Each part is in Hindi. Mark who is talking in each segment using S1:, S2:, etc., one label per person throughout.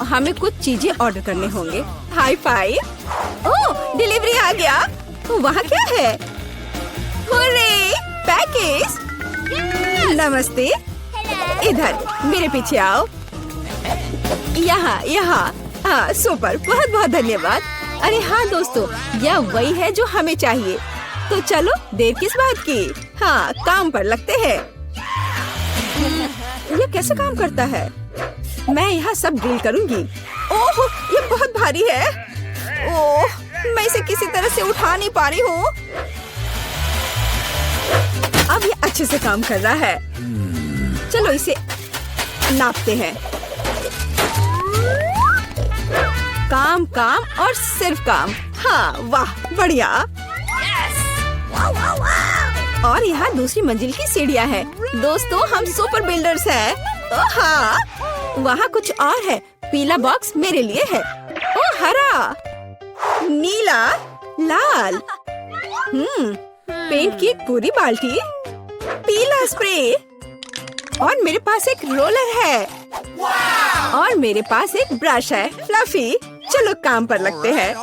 S1: हमें कुछ चीजें ऑर्डर करने होंगे। High five. ओह, डिलीवरी आ गया। वहाँ क्या है? Hurray, package. नमस्ते। इधर मेरे पीछे आओ। यहाँ यहाँ। हाँ, सुपर, बहुत बहुत धन्यवाद। अरे हाँ दोस्तों, यह वही है जो हमें चाहिए। तो चलो, देर किस बात की। हाँ, काम पर लगते हैं। ये कैसे काम करता है? मैं यहाँ सब ड्रिल करूंगी। ओह, ये बहुत भारी है। ओह, मैं इसे किसी तरह से उठा नहीं पा रही हूँ। अब ये अच्छे से काम कर रहा है। चलो इसे नापते हैं। काम काम और सिर्फ काम। हाँ, वाह, बढ़िया। और यहाँ दूसरी मंजिल की सीढ़ियाँ हैं। दोस्तों, हम सुपर बिल्डर्स हैं। ओह हाँ, वहाँ कुछ और है। पीला बॉक्स मेरे लिए है। ओह, हरा, नीला, लाल। पेंट की एक पूरी बाल्टी, पीला स्प्रे, और मेरे पास एक रोलर है। और मेरे पास एक ब्रश है, फ्लफी। चलो काम पर लगते हैं।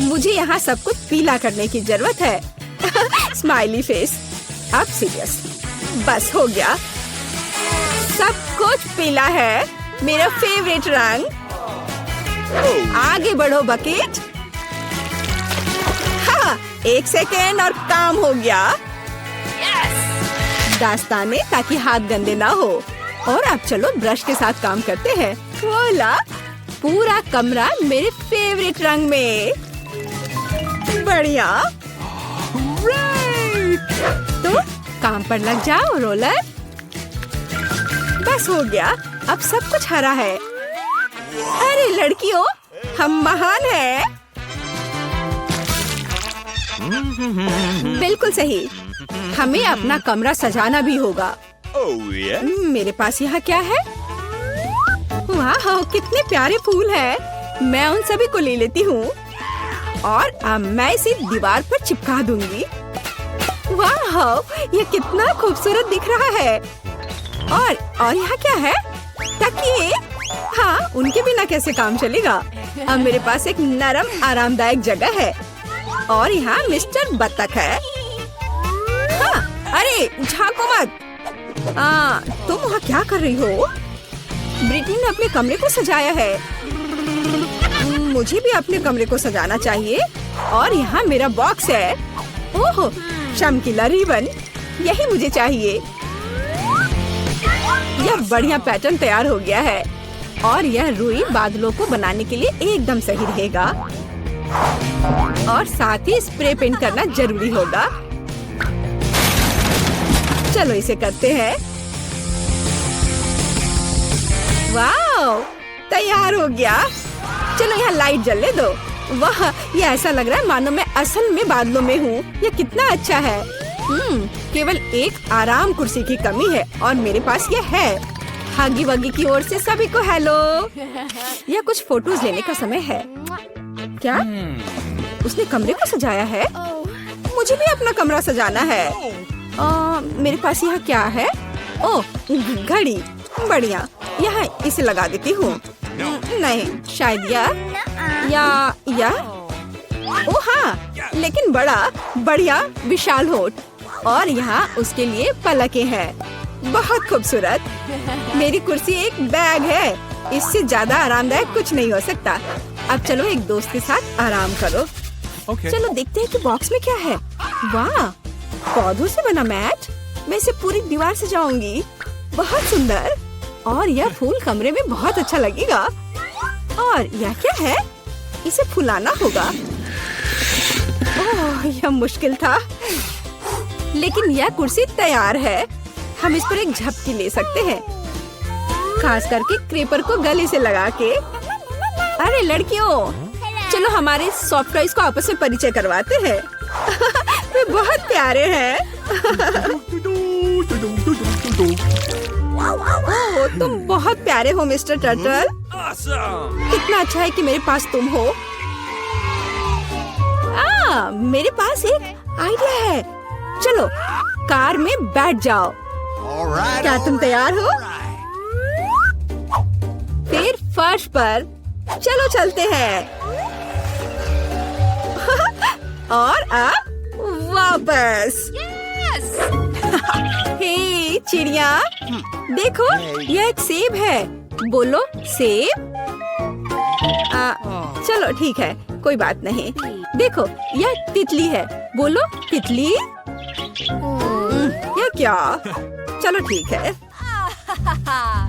S1: मुझे यहाँ सब कुछ पीला करने की जरूरत है। Smiley face. अब सीरियस। बस हो गया। सब कुछ पीला है, मेरा फेवरेट रंग। आगे बढ़ो बकेट। हाँ, 1 सेकेंड और काम हो गया। दास्ताने ताकि हाथ गंदे ना हो। और अब चलो ब्रश के साथ काम करते हैं। वोला, पूरा कमरा मेरे फेवरेट रंग में। बढ़िया। तो काम पर लग जाओ रोलर। बस हो गया। अब सब कुछ हरा है। अरे लड़कियों, हम महान हैं। बिल्कुल सही। हमें अपना कमरा सजाना भी होगा। मेरे पास यहाँ क्या है? वाह, कितने प्यारे फूल हैं। मैं उन सभी को ले लेती हूँ और अब मैं इसे दीवार पर चिपका दूंगी। वाह, ये कितना खूबसूरत दिख रहा है। और यहाँ क्या है? तकिए। हाँ, उनके बिना कैसे काम चलेगा। अब मेरे पास एक नरम आरामदायक जगह है। और यहाँ मिस्टर बत्तख है। हाँ, अरे झांको मत। तुम वहाँ क्या कर रही हो? ब्रिटनी ने अपने कमरे को सजाया है। मुझे भी अपने कमरे को सजाना चाहिए। और यहाँ मेरा बॉक्स है। ओह, चमकीला रिबन, यही मुझे चाहिए। यह बढ़िया पैटर्न तैयार हो गया है। और यह रुई बादलों को बनाने के लिए एकदम सही रहेगा। और साथ ही स्प्रे पेंट करना जरूरी होगा। चलो इसे करते हैं। वाह, तैयार हो गया। चलो यहाँ लाइट जलने दो। वाह, ये ऐसा लग रहा है मानो मैं असल में बादलों में हूँ। ये कितना अच्छा है। केवल एक आराम कुर्सी की कमी है और मेरे पास ये है। हगी वगी की ओर से सभी को हेलो। यह कुछ फोटोज लेने का समय है। क्या उसने कमरे को सजाया है? मुझे भी अपना कमरा सजाना है। मेरे पास यहाँ क्या है? ओह, घड़ी। बढ़िया, यहाँ इसे लगा देती हूँ। नहीं, शायद या ओह हाँ, लेकिन बड़ा बढ़िया विशाल होठ। और यहाँ उसके लिए पलकें हैं। बहुत खूबसूरत। मेरी कुर्सी एक बैग है। इससे ज्यादा आरामदायक कुछ नहीं हो सकता। अब चलो एक दोस्त के साथ आराम करो। चलो देखते हैं कि बॉक्स में क्या है। वाह, पौधों से बना मैट। मैं इसे पूरी दीवार सजाऊंगी। बहुत सुंदर। और यह फूल कमरे में बहुत अच्छा लगेगा। और यह क्या है? इसे फुलाना होगा। ओह, यह मुश्किल था। लेकिन यह कुर्सी तैयार है। हम इस पर एक झपकी ले सकते हैं, खास करके क्रेपर को गले से लगा के। अरे लड़कियों, चलो हमारे सॉफ्ट टॉयज को आपस में परिचय करवाते हैं। वे बहुत प्यारे हैं। ओह, तुम बहुत प्यारे हो मिस्टर टर्टल। कितना अच्छा है कि मेरे पास तुम हो। मेरे पास एक आइडिया है। चलो कार में बैठ जाओ। क्या तुम तैयार हो? फिर फर्श पर। चलो चलते हैं। और अब वापस। हे चिड़िया, देखो यह एक सेब है। बोलो सेब। चलो ठीक है, कोई बात नहीं। देखो यह तितली है। बोलो तितली। यह क्या? चलो ठीक है।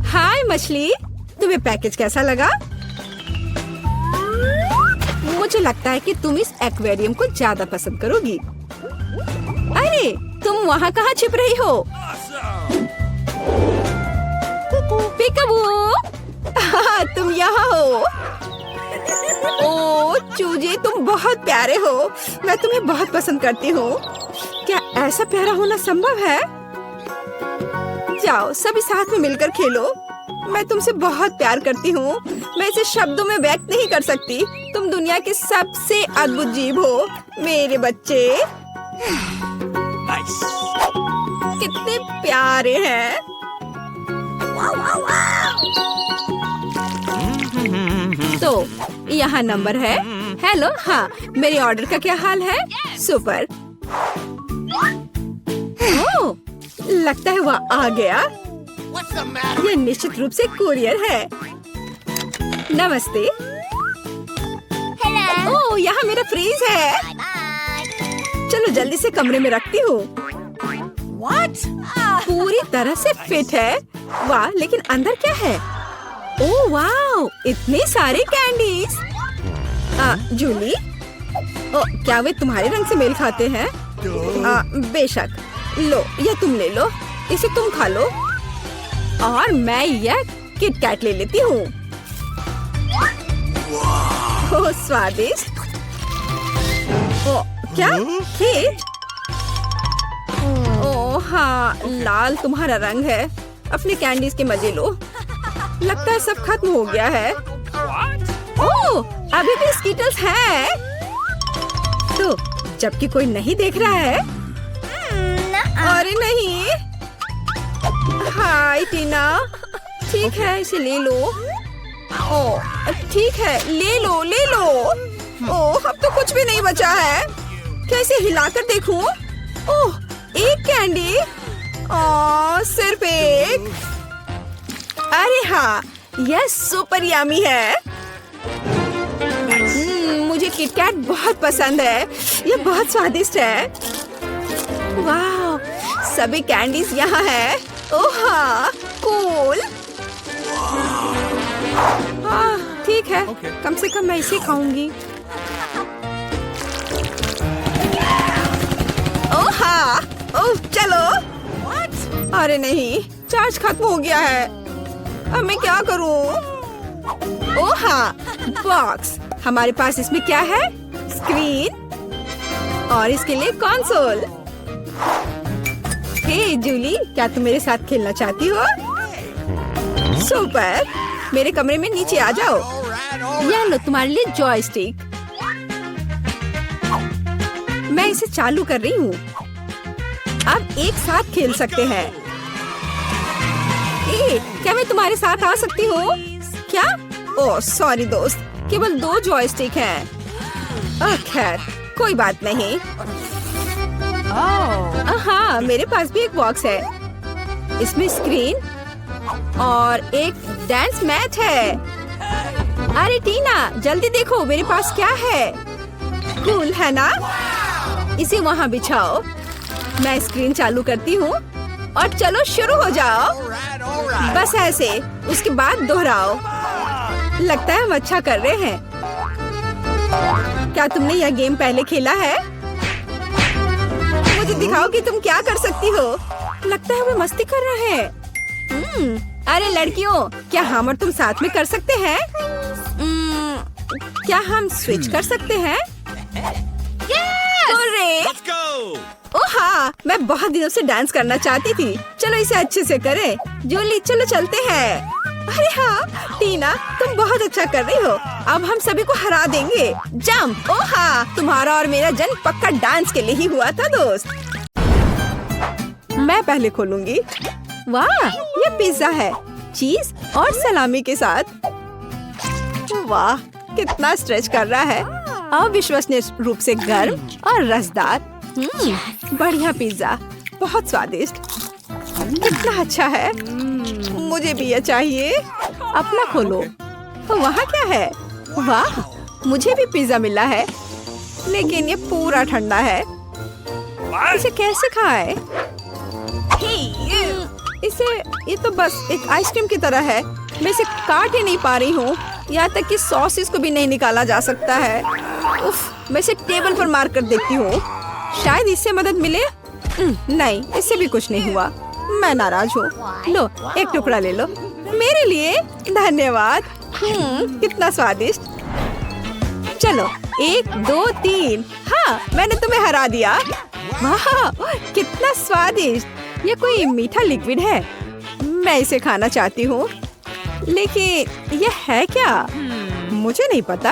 S1: हाय मछली, तुम्हें पैकेज कैसा लगा? मुझे लगता है कि तुम इस एक्वेरियम को ज्यादा पसंद करोगी। अरे तुम वहाँ कहाँ छिप रही हो? पिकाबू, तुम यहाँ हो। ओ चूजे, तुम बहुत प्यारे हो। मैं तुम्हें बहुत पसंद करती हूँ। क्या ऐसा प्यारा होना संभव है? जाओ सभी साथ में मिलकर खेलो। मैं तुमसे बहुत प्यार करती हूँ। मैं इसे शब्दों में व्यक्त नहीं कर सकती। तुम दुनिया के सबसे अद्भुत जीव हो मेरे बच्चे। कितने प्यारे हैं। तो यहाँ नंबर है। हेलो, हाँ मेरे ऑर्डर का क्या हाल है? सुपर। ओह, लगता है वह आ गया। ये निश्चित रूप से कुरियर है। नमस्ते। ओह, यहाँ मेरा फ्रीज है। चलो जल्दी से कमरे में रखती हूँ। पूरी तरह से फिट है। वाह, लेकिन अंदर क्या है? ओह वाह, इतने सारे कैंडीज। जूली, क्या वे तुम्हारे रंग से मेल खाते हैं? बेशक। लो, यह तुम ले लो। इसे तुम खा लो। और मैं यह किट कैट ले लेती हूँ। ओह स्वादिष्ट। ओह क्या केक? ओह हाँ, लाल तुम्हारा रंग है। अपने कैंडीज के मजे लो। लगता है सब खत्म हो गया है। ओह, अभी भी स्कीटल्स हैं। तो जबकि कोई नहीं देख रहा है। अरे नहीं। हाय टीना, ठीक है इसे ले लो। ओह ठीक है, ले लो ले लो। ओह, अब तो कुछ भी नहीं बचा है। कैसे हिलाकर देखूं? ओह, एक कैंडी। ओह, सिर्फ एक। अरे हाँ, यह सुपर यम्मी है। मुझे किटकैट बहुत पसंद है। यह बहुत स्वादिष्ट है। वाह, सभी कैंडीज यहाँ है। ओह हाँ, कूल। हाँ ठीक है, कम से कम मैं इसे खाऊंगी। ओह हाँ, ओह चलो। अरे नहीं, चार्ज खत्म हो गया है। अब मैं क्या करूं? ओह हाँ, बॉक्स। हमारे पास इसमें क्या है? स्क्रीन और इसके लिए कंसोल। हे जूली, क्या तुम मेरे साथ खेलना चाहती हो? सुपर। मेरे कमरे में नीचे आ जाओ। यह लो तुम्हारे लिए जॉयस्टिक। मैं इसे चालू कर रही हूँ। अब एक साथ खेल सकते हैं। क्या मैं तुम्हारे साथ आ सकती हूँ? क्या? ओह सॉरी दोस्त, केवल 2 जॉयस्टिक हैं। खैर कोई बात नहीं। हाँ, मेरे पास भी एक बॉक्स है। इसमें स्क्रीन और एक डांस मैट है। अरे टीना, जल्दी देखो मेरे पास क्या है। कूल है ना? इसे वहाँ बिछाओ। मैं स्क्रीन चालू करती हूँ और चलो शुरू हो जाओ। बस ऐसे, उसके बाद दोहराओ। लगता है हम अच्छा कर रहे हैं। क्या तुमने यह गेम पहले खेला है? मुझे दिखाओ कि तुम क्या कर सकती हो। लगता है वे मस्ती कर रहे हैं। अरे लड़कियों, क्या हम और तुम साथ में कर सकते हैं? क्या हम स्विच कर सकते हैं? ओह हाँ, मैं बहुत दिनों से डांस करना चाहती थी। चलो इसे अच्छे से करें। जूली चलो चलते हैं। अरे हाँ टीना, तुम बहुत अच्छा कर रही हो। अब हम सभी को हरा देंगे। जंप। ओह हाँ, तुम्हारा और मेरा जन्म पक्का डांस के लिए ही हुआ था दोस्त। मैं पहले खोलूंगी। वाह, ये पिज्जा है, चीज और सलामी के साथ। वाह, कितना स्ट्रेच कर रहा है। अविश्वसनीय रूप से गर्म और रसदार। बढ़िया पिज्जा, बहुत स्वादिष्ट। कितना अच्छा है। मुझे भी ये चाहिए। अपना खोलो। वहाँ क्या है? वाह, मुझे भी पिज्जा मिला है, लेकिन ये पूरा ठंडा है। इसे कैसे खाए? ये तो बस एक आइसक्रीम की तरह है। मैं इसे काट ही नहीं पा रही हूँ। यहाँ तक कि सॉस इसको भी नहीं निकाला जा सकता है। उफ, मैं इसे टेबल पर मार कर देखती हूँ। शायद इससे मदद मिले। नहीं, इससे भी कुछ नहीं हुआ। मैं नाराज हूँ। लो, एक टुकड़ा ले लो। मेरे लिए? धन्यवाद। कितना स्वादिष्ट। चलो, 1 2 3। हाँ, मैंने तुम्हें हरा दिया। वाह, कितना स्वादिष्ट। ये कोई मीठा लिक्विड है। मैं इसे खाना चाहती हूँ, लेकिन ये है क्या? मुझे नहीं पता।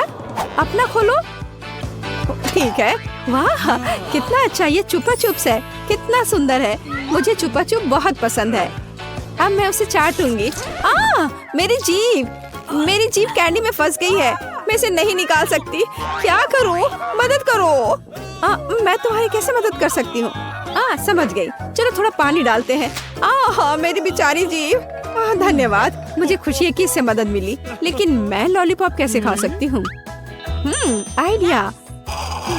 S1: अपना खोलो। ठीक है। वाह, कितना अच्छा। ये चुपा चुप्स है। कितना सुंदर है। मुझे चुपा चुप बहुत पसंद है। अब मैं उसे चाटूंगी। मेरी जीभ कैंडी में फंस गई है। मैं इसे नहीं निकाल सकती। क्या करूं? मदद करो। मैं तुम्हारी कैसे मदद कर सकती हूँ? समझ गई। चलो थोड़ा पानी डालते हैं। मेरी बेचारी जीभ। धन्यवाद। मुझे खुशी है कि इससे मदद मिली, लेकिन मैं लॉलीपॉप कैसे खा सकती हूँ? आइडिया,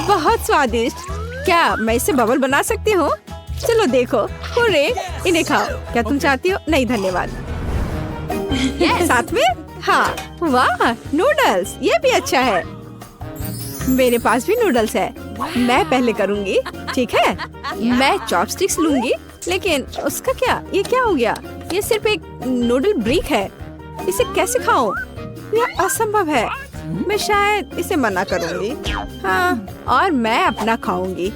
S1: बहुत स्वादिष्ट। क्या मैं इससे बबल बना सकती हूँ? चलो देखो। हुर्रे, इन्हें खाओ। क्या तुम चाहती हो? नहीं धन्यवाद। साथ में? हाँ। वाह, नूडल्स, ये भी अच्छा है। मेरे पास भी नूडल्स है। मैं पहले करूँगी, ठीक है? मैं चॉपस्टिक्स लूंगी, लेकिन उसका क्या? ये क्या हो गया? ये सिर्फ एक नूडल ब्रिक है। इसे कैसे खाऊं? यह असंभव है। मैं शायद इसे मना करूंगी। हाँ, और मैं अपना खाऊंगी।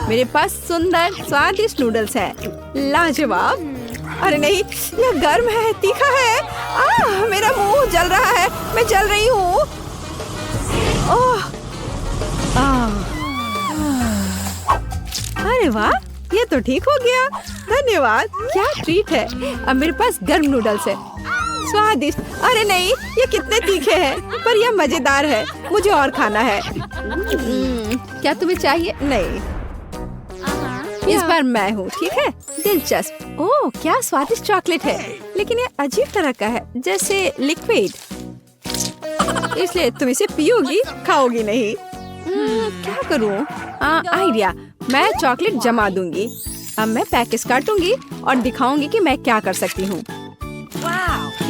S1: मेरे पास सुंदर स्वादिष्ट नूडल्स हैं। लाजवाब। अरे नहीं, यह गर्म है, तीखा है। मेरा मुंह जल रहा है। मैं जल रही हूँ। अरे वाह, ये तो ठीक हो गया। धन्यवाद। क्या ट्रीट है। अब मेरे पास गर्म नूडल्स है। स्वादिष्ट। अरे नहीं, ये कितने तीखे हैं, पर यह मजेदार है। मुझे और खाना है। क्या तुम्हें चाहिए? नहीं, इस बार मैं हूँ, ठीक है? दिलचस्प। ओह, क्या स्वादिष्ट चॉकलेट है, लेकिन ये अजीब तरह का है, जैसे लिक्विड। इसलिए तुम इसे पियोगी, खाओगी नहीं। क्या करूँ? आइडिया, मैं चॉकलेट जमा दूंगी। अब मैं पैकेज काटूंगी और दिखाऊंगी कि मैं क्या कर सकती हूँ।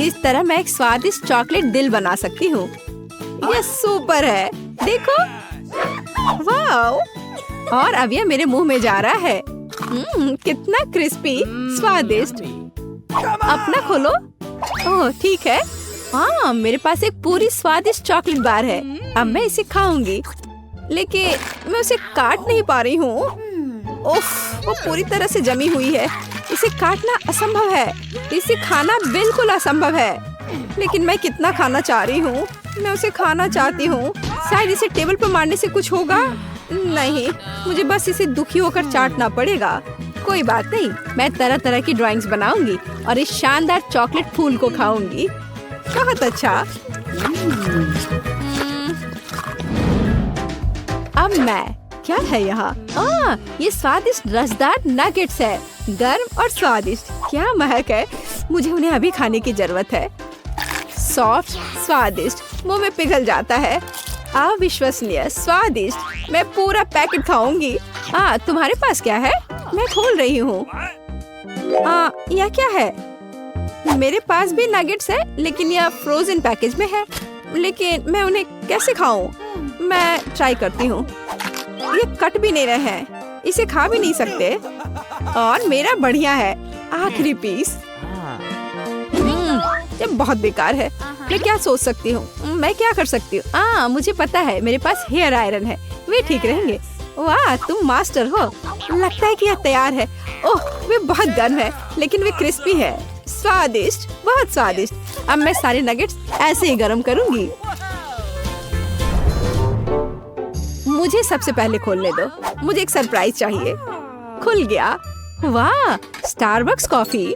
S1: इस तरह मैं एक स्वादिष्ट चॉकलेट दिल बना सकती हूँ। यह सुपर है, देखो। वाह, और अब यह मेरे मुंह में जा रहा है। कितना क्रिस्पी, स्वादिष्ट। अपना खोलो। ओह ठीक है। हाँ, मेरे पास एक पूरी स्वादिष्ट चॉकलेट बार है। अब मैं इसे खाऊंगी, लेकिन मैं उसे काट नहीं पा रही हूँ। उफ, वो पूरी तरह से जमी हुई है। इसे काटना असंभव है। इसे खाना बिल्कुल असंभव है। लेकिन मैं कितना खाना चाह रही हूँ। मैं उसे खाना चाहती हूँ। शायद इसे टेबल पर मारने से कुछ होगा। नहीं, मुझे बस इसे दुखी होकर चाटना पड़ेगा। कोई बात नहीं, मैं तरह तरह की ड्राइंग्स बनाऊंगी और इस शानदार चॉकलेट फूल को खाऊंगी। बहुत अच्छा। अब मैं, क्या है यहाँ? ये स्वादिष्ट रसदार नगेट्स है, गर्म और स्वादिष्ट। क्या महक है। मुझे उन्हें अभी खाने की जरूरत है। सॉफ्ट, स्वादिष्ट, मुंह में पिघल जाता है। अविश्वसनीय स्वादिष्ट। मैं पूरा पैकेट खाऊंगी। तुम्हारे पास क्या है? मैं खोल रही हूँ। यह क्या है? मेरे पास भी नगेट्स है, लेकिन यह फ्रोजन पैकेज में है। लेकिन मैं उन्हें कैसे खाऊं? मैं ट्राई करती हूँ। ये कट भी नहीं रहे हैं, इसे खा भी नहीं सकते। और मेरा बढ़िया है, आखिरी पीस। ये बहुत बेकार है। मैं क्या सोच सकती हूँ? मैं क्या कर सकती हूँ? मुझे पता है, मेरे पास हेयर आयरन है, वे ठीक रहेंगे। वाह, तुम मास्टर हो। लगता है कि यह तैयार है। ओह, वे बहुत गर्म है, लेकिन वे क्रिस्पी है। स्वादिष्ट, बहुत स्वादिष्ट। अब मैं सारे नगेट्स ऐसे ही गरम करूंगी। मुझे सबसे पहले खोलने दो। मुझे एक सरप्राइज चाहिए। खुल गया। वाह, स्टारबक्स कॉफी।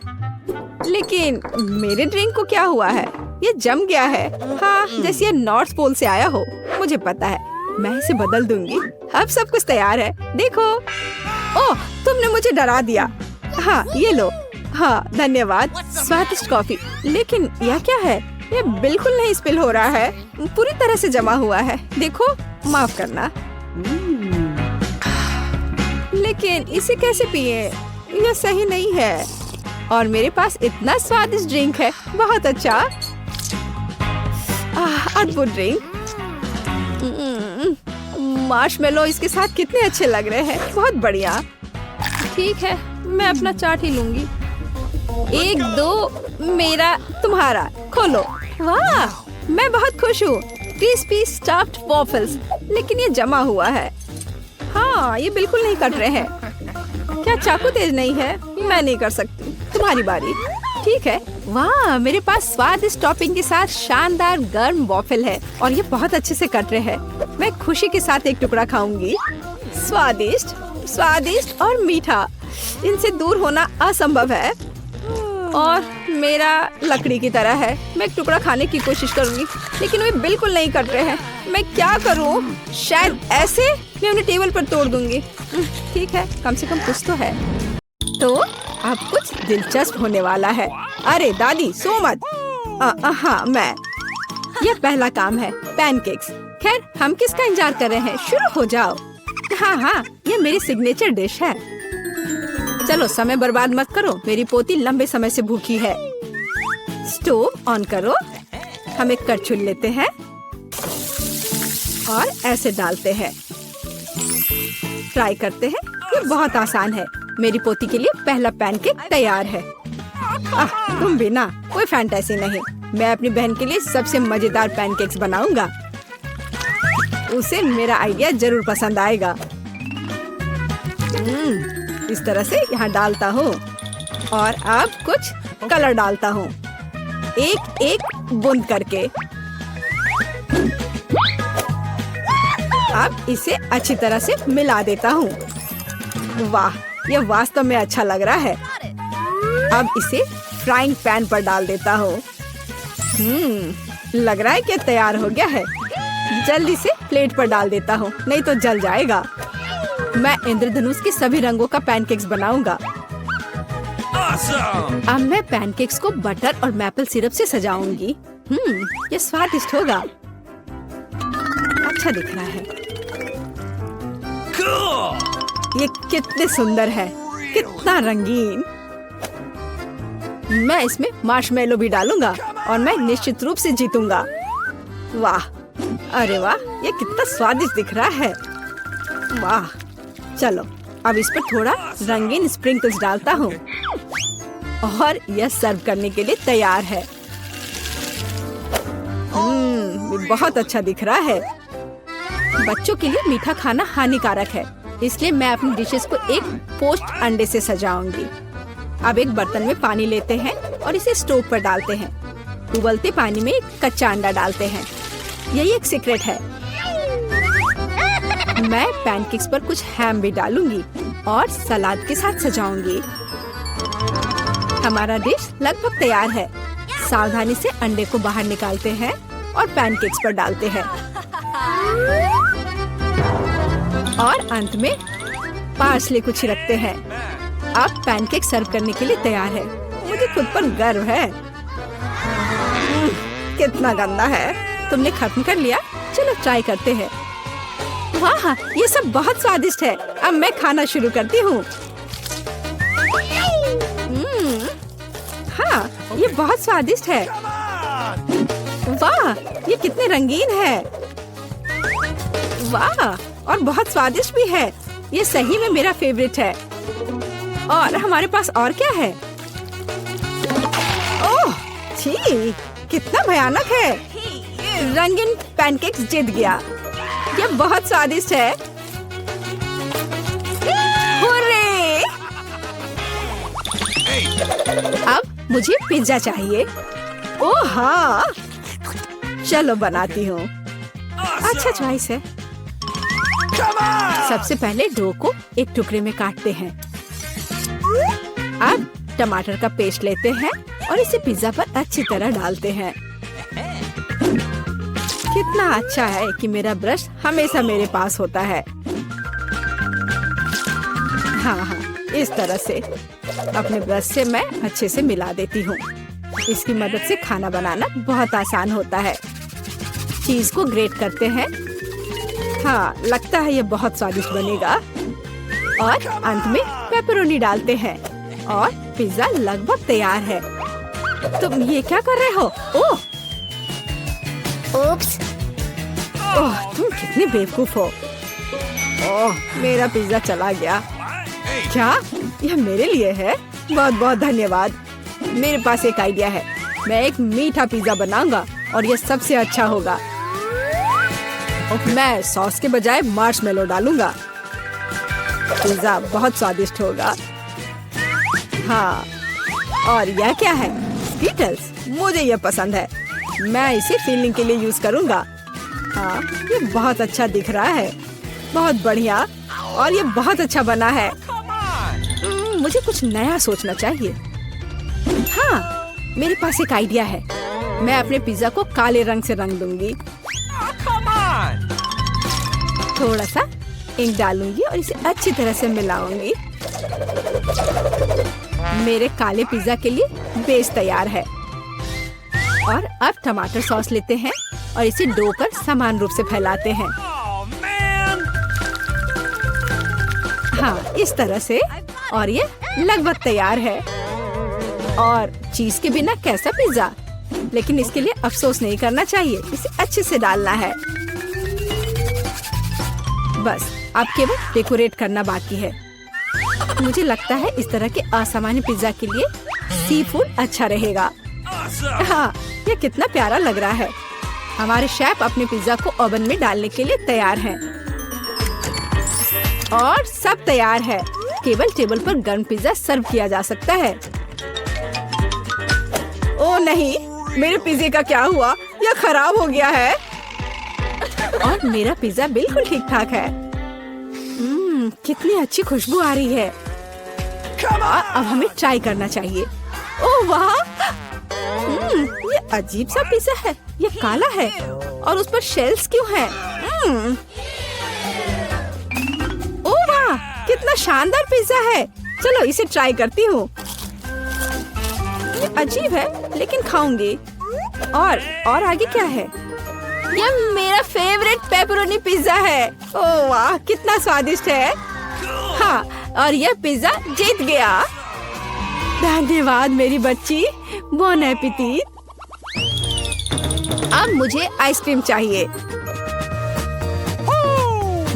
S1: लेकिन मेरे ड्रिंक को क्या हुआ है? ये जम गया है। हाँ, जैसे ये नॉर्थ पोल से आया हो। मुझे पता है, मैं इसे बदल दूंगी। अब सब कुछ तैयार है, देखो। ओह, तुमने मुझे डरा दिया। हाँ, ये लो। हाँ, धन्यवाद। स्वादिष्ट कॉफी। लेकिन यह क्या है? ये बिल्कुल नहीं स्पिल हो रहा है, पूरी तरह से जमा हुआ है। देखो, माफ करना। लेकिन इसे कैसे पिए? यह सही नहीं है। और मेरे पास इतना स्वादिष्ट ड्रिंक है। बहुत अच्छा, अद्भुत ड्रिंक। मार्शमेलो इसके साथ कितने अच्छे लग रहे हैं। बहुत बढ़िया। ठीक है, मैं अपना चाट ही लूंगी। 1, 2, मेरा, तुम्हारा। खोलो। वाह, मैं बहुत खुश हूँ। Crispy stuffed waffles. लेकिन ये जमा हुआ है। हाँ, ये बिल्कुल नहीं कट रहे हैं। क्या चाकू तेज नहीं है? मैं नहीं कर सकती। तुम्हारी बारी। ठीक है। वाह, मेरे पास स्वादिष्ट टॉपिंग के साथ शानदार गर्म वॉफल है और ये बहुत अच्छे से कट रहे हैं। मैं खुशी के साथ एक टुकड़ा खाऊंगी। स्वादिष्ट, स्वादिष्ट और मीठा। इनसे दूर होना असंभव है। और मेरा लकड़ी की तरह है। मैं एक टुकड़ा खाने की कोशिश करूंगी, लेकिन वे बिल्कुल नहीं कट रहे हैं। मैं क्या करूं? शायद ऐसे मैं उन्हें टेबल पर तोड़ दूंगी। ठीक है, कम से कम कुछ तो है। तो अब कुछ दिलचस्प होने वाला है। अरे दादी, सो मत। हाँ, मैं। यह पहला काम है, पैनकेक्स। खैर, हम किसका इंतजार कर रहे हैं? शुरू हो जाओ। हाँ, ये मेरी सिग्नेचर डिश है। चलो, समय बर्बाद मत करो। मेरी पोती लंबे समय से भूखी है। स्टोव ऑन करो। हम एक कड़छुल लेते हैं और ऐसे डालते हैं। फ्राई करते हैं। ये बहुत आसान है। मेरी पोती के लिए पहला पैनकेक तैयार है। तुम भी ना, कोई फैंटेसी नहीं। मैं अपनी बहन के लिए सबसे मजेदार पैनकेक्स बनाऊंगा। उसे मेरा आइडिया जरूर पसंद आएगा। इस तरह से यहाँ डालता हूँ और अब कुछ कलर डालता हूँ, एक एक बूंद करके। अब इसे अच्छी तरह से मिला देता हूँ। वाह, यह वास्तव में अच्छा लग रहा है। अब इसे फ्राइंग पैन पर डाल देता हूँ। लग रहा है कि तैयार हो गया है। जल्दी से प्लेट पर डाल देता हूँ, नहीं तो जल जाएगा। मैं इंद्रधनुष के सभी रंगों का पैनकेक्स बनाऊंगा। अब मैं पैनकेक्स को बटर और मैपल सिरप से सजाऊंगी। ये स्वादिष्ट होगा। अच्छा दिख रहा है। ये कितने सुंदर है, कितना रंगीन। मैं इसमें मार्शमेलो भी डालूंगा और मैं निश्चित रूप से जीतूंगा। वाह, अरे वाह, ये कितना स्वादिष्ट दिख रहा है। वाह, चलो अब इस पर थोड़ा रंगीन स्प्रिंकल्स डालता हूँ और यह सर्व करने के लिए तैयार है। बहुत अच्छा दिख रहा है। बच्चों के लिए मीठा खाना हानिकारक है, इसलिए मैं अपनी डिशेस को एक पोस्ट अंडे से सजाऊंगी। अब एक बर्तन में पानी लेते हैं और इसे स्टोव पर डालते हैं। उबलते पानी में एक कच्चा अंडा डालते हैं। यही एक सीक्रेट है। मैं पैनकेक्स पर कुछ हैम भी डालूंगी और सलाद के साथ सजाऊंगी। हमारा डिश लगभग तैयार है। सावधानी से अंडे को बाहर निकालते हैं और पैनकेक्स पर डालते हैं। और अंत में पार्सले को छिड़कते हैं। अब पैनकेक सर्व करने के लिए तैयार है। मुझे खुद पर गर्व है। कितना गंदा है। तुमने खत्म कर लिया? चलो ट्राई करते हैं। वाह, ये सब बहुत स्वादिष्ट है। अब मैं खाना शुरू करती हूँ। हाँ, ये बहुत स्वादिष्ट है। वाह, ये कितने रंगीन है। वाह, और बहुत स्वादिष्ट भी है। ये सही में मेरा फेवरेट है। और हमारे पास और क्या है? ओह, छी, कितना भयानक है। रंगीन पैनकेक्स जीत गया। ये बहुत स्वादिष्ट है। हुर्रे! अब मुझे पिज्जा चाहिए। ओह हाँ, चलो बनाती हूँ। अच्छा चॉइस है। सबसे पहले डो को एक टुकड़े में काटते हैं। अब टमाटर का पेस्ट लेते हैं और इसे पिज्जा पर अच्छी तरह डालते हैं। कितना अच्छा है कि मेरा ब्रश हमेशा मेरे पास होता है। हाँ, इस तरह से अपने ब्रश से मैं अच्छे से मिला देती हूँ। इसकी मदद से खाना बनाना बहुत आसान होता है। चीज को ग्रेट करते हैं। हाँ, लगता है ये बहुत स्वादिष्ट बनेगा। और अंत में पेपरोनी डालते हैं और पिज्जा लगभग तैयार है। तुम ये क्या कर रहे हो? ओह,
S2: Oops.
S1: ओह, तुम कितने बेवकूफ हो। ओह, मेरा पिज्जा चला गया। क्या यह मेरे लिए है? बहुत बहुत धन्यवाद। मेरे पास एक आइडिया है। मैं एक मीठा पिज्जा बनाऊंगा और यह सबसे अच्छा होगा। मैं सॉस के बजाय मार्शमेलो डालूंगा। पिज्जा बहुत स्वादिष्ट होगा। हाँ, और यह क्या है? स्कीटल्स। मुझे यह पसंद है। मैं इसे फीलिंग के लिए यूज करूंगा। हाँ, ये बहुत अच्छा दिख रहा है। बहुत बढ़िया। और ये बहुत अच्छा बना है। मुझे कुछ नया सोचना चाहिए। हाँ, मेरे पास एक आइडिया है। मैं अपने पिज्जा को काले रंग से रंग दूंगी। थोड़ा सा इंक डालूंगी और इसे अच्छी तरह से मिलाऊंगी। मेरे काले पिज्जा के लिए बेस तैयार है। और अब टमाटर सॉस लेते हैं और इसे डो पर समान रूप से फैलाते हैं। हाँ, इस तरह से। और ये लगभग तैयार है। और चीज के बिना कैसा पिज्जा? लेकिन इसके लिए अफसोस नहीं करना चाहिए। इसे अच्छे से डालना है। बस अब केवल डेकोरेट करना बाकी है। मुझे लगता है इस तरह के असामान्य पिज्जा के लिए सी फूड अच्छा रहेगा। हाँ, ये कितना प्यारा लग रहा है। हमारे शेफ अपने पिज्जा को ओवन में डालने के लिए तैयार हैं। और सब तैयार है। केवल टेबल पर गर्म पिज्जा सर्व किया जा सकता है। ओह नहीं, मेरे पिज्जे का क्या हुआ? यह खराब हो गया है। और मेरा पिज्जा बिल्कुल ठीक ठाक है। कितनी अच्छी खुशबू आ रही है। अब हमें ट्राई करना चाहिए। ओह वाह, ये अजीब सा पिज्जा है। ये काला है और उस पर शेल्स क्यों हैं? ओह वाह, कितना शानदार पिज्जा है। चलो इसे ट्राई करती हूँ। ये अजीब है लेकिन खाऊंगी। और आगे क्या है? यह मेरा फेवरेट पेपरोनी पिज्जा है। ओह वाह, कितना स्वादिष्ट है। हाँ, और यह पिज्जा जीत गया। धन्यवाद मेरी बच्ची। बॉन एपेटिट। अब मुझे आइसक्रीम चाहिए।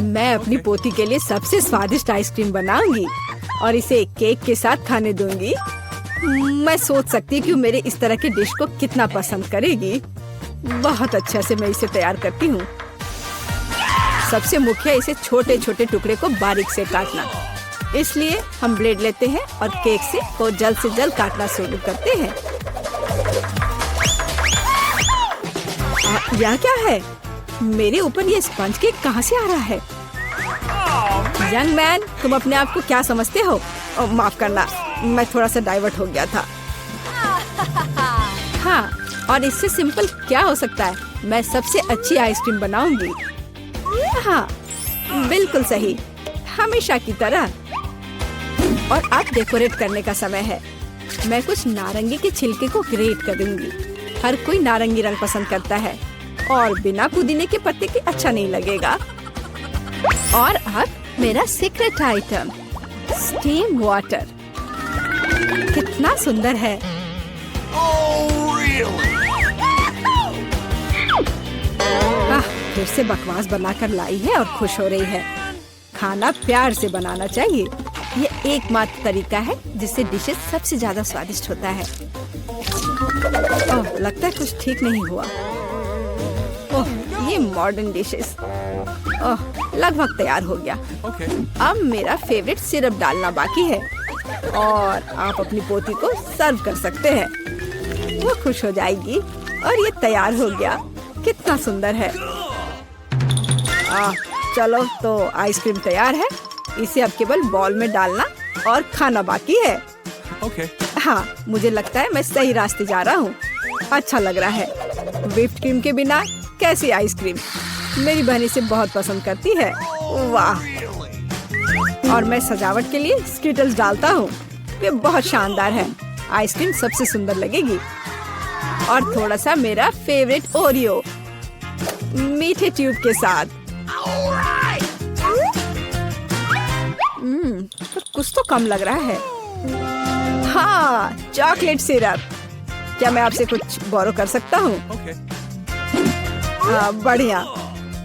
S1: मैं अपनी पोती के लिए सबसे स्वादिष्ट आइसक्रीम बनाऊंगी और इसे केक के साथ खाने दूंगी। मैं सोच सकती हूँ कि मेरे इस तरह के डिश को कितना पसंद करेगी। बहुत अच्छा से मैं इसे तैयार करती हूँ। सबसे मुख्य इसे छोटे छोटे टुकड़े को बारीक से काटना। इसलिए हम ब्लेड लेते हैं और केक को जल्द से जल्द काटना शुरू करते हैं। यह क्या है? मेरे ऊपर ये स्पंज केक कहाँ से आ रहा है? यंग मैन, तुम अपने आप को क्या समझते हो? माफ करना, मैं थोड़ा सा डाइवर्ट हो गया था। हाँ, और इससे सिंपल क्या हो सकता है? मैं सबसे अच्छी आइसक्रीम बनाऊंगी। हाँ, बिल्कुल सही, हमेशा की तरह। और अब डेकोरेट करने का समय है। मैं कुछ नारंगी के छिलके को ग्रेट कर दूंगी। हर कोई नारंगी रंग पसंद करता है और बिना पुदीने के पत्ते के अच्छा नहीं लगेगा। और अब मेरा सीक्रेट आइटम, स्टीम वाटर। कितना सुंदर है। फिर से बकवास बनाकर लाई है और खुश हो रही है। खाना प्यार से बनाना चाहिए। ये एकमात्र तरीका है जिससे डिशेस सबसे ज्यादा स्वादिष्ट होता है। ओह, लगता है कुछ ठीक नहीं हुआ। ओह, ये मॉडर्न डिशेस। ओह, लगभग तैयार हो गया। अब मेरा फेवरेट सिरप डालना बाकी है और आप अपनी पोती को सर्व कर सकते हैं। वो खुश हो जाएगी। और ये तैयार हो गया। कितना सुंदर है। चलो तो आइसक्रीम तैयार है। इसे अब केवल बॉल में डालना और खाना बाकी है। हाँ, मुझे लगता है मैं सही रास्ते जा रहा हूँ। अच्छा लग रहा है। व्हिप्ड क्रीम के बिना कैसी आइसक्रीम? मेरी बहन इसे बहुत पसंद करती है। वाह! और मैं सजावट के लिए स्किटल्स डालता हूँ। ये बहुत शानदार है। आइसक्रीम सबसे सुंदर लगेगी। और थोड़ा सा मेरा फेवरेट ओरियो मीठे ट्यूब के साथ। तो कुछ तो कम लग रहा है। हाँ, चॉकलेट सिरप। क्या मैं आपसे कुछ बोरो कर सकता हूँ? हाँ, बढ़िया,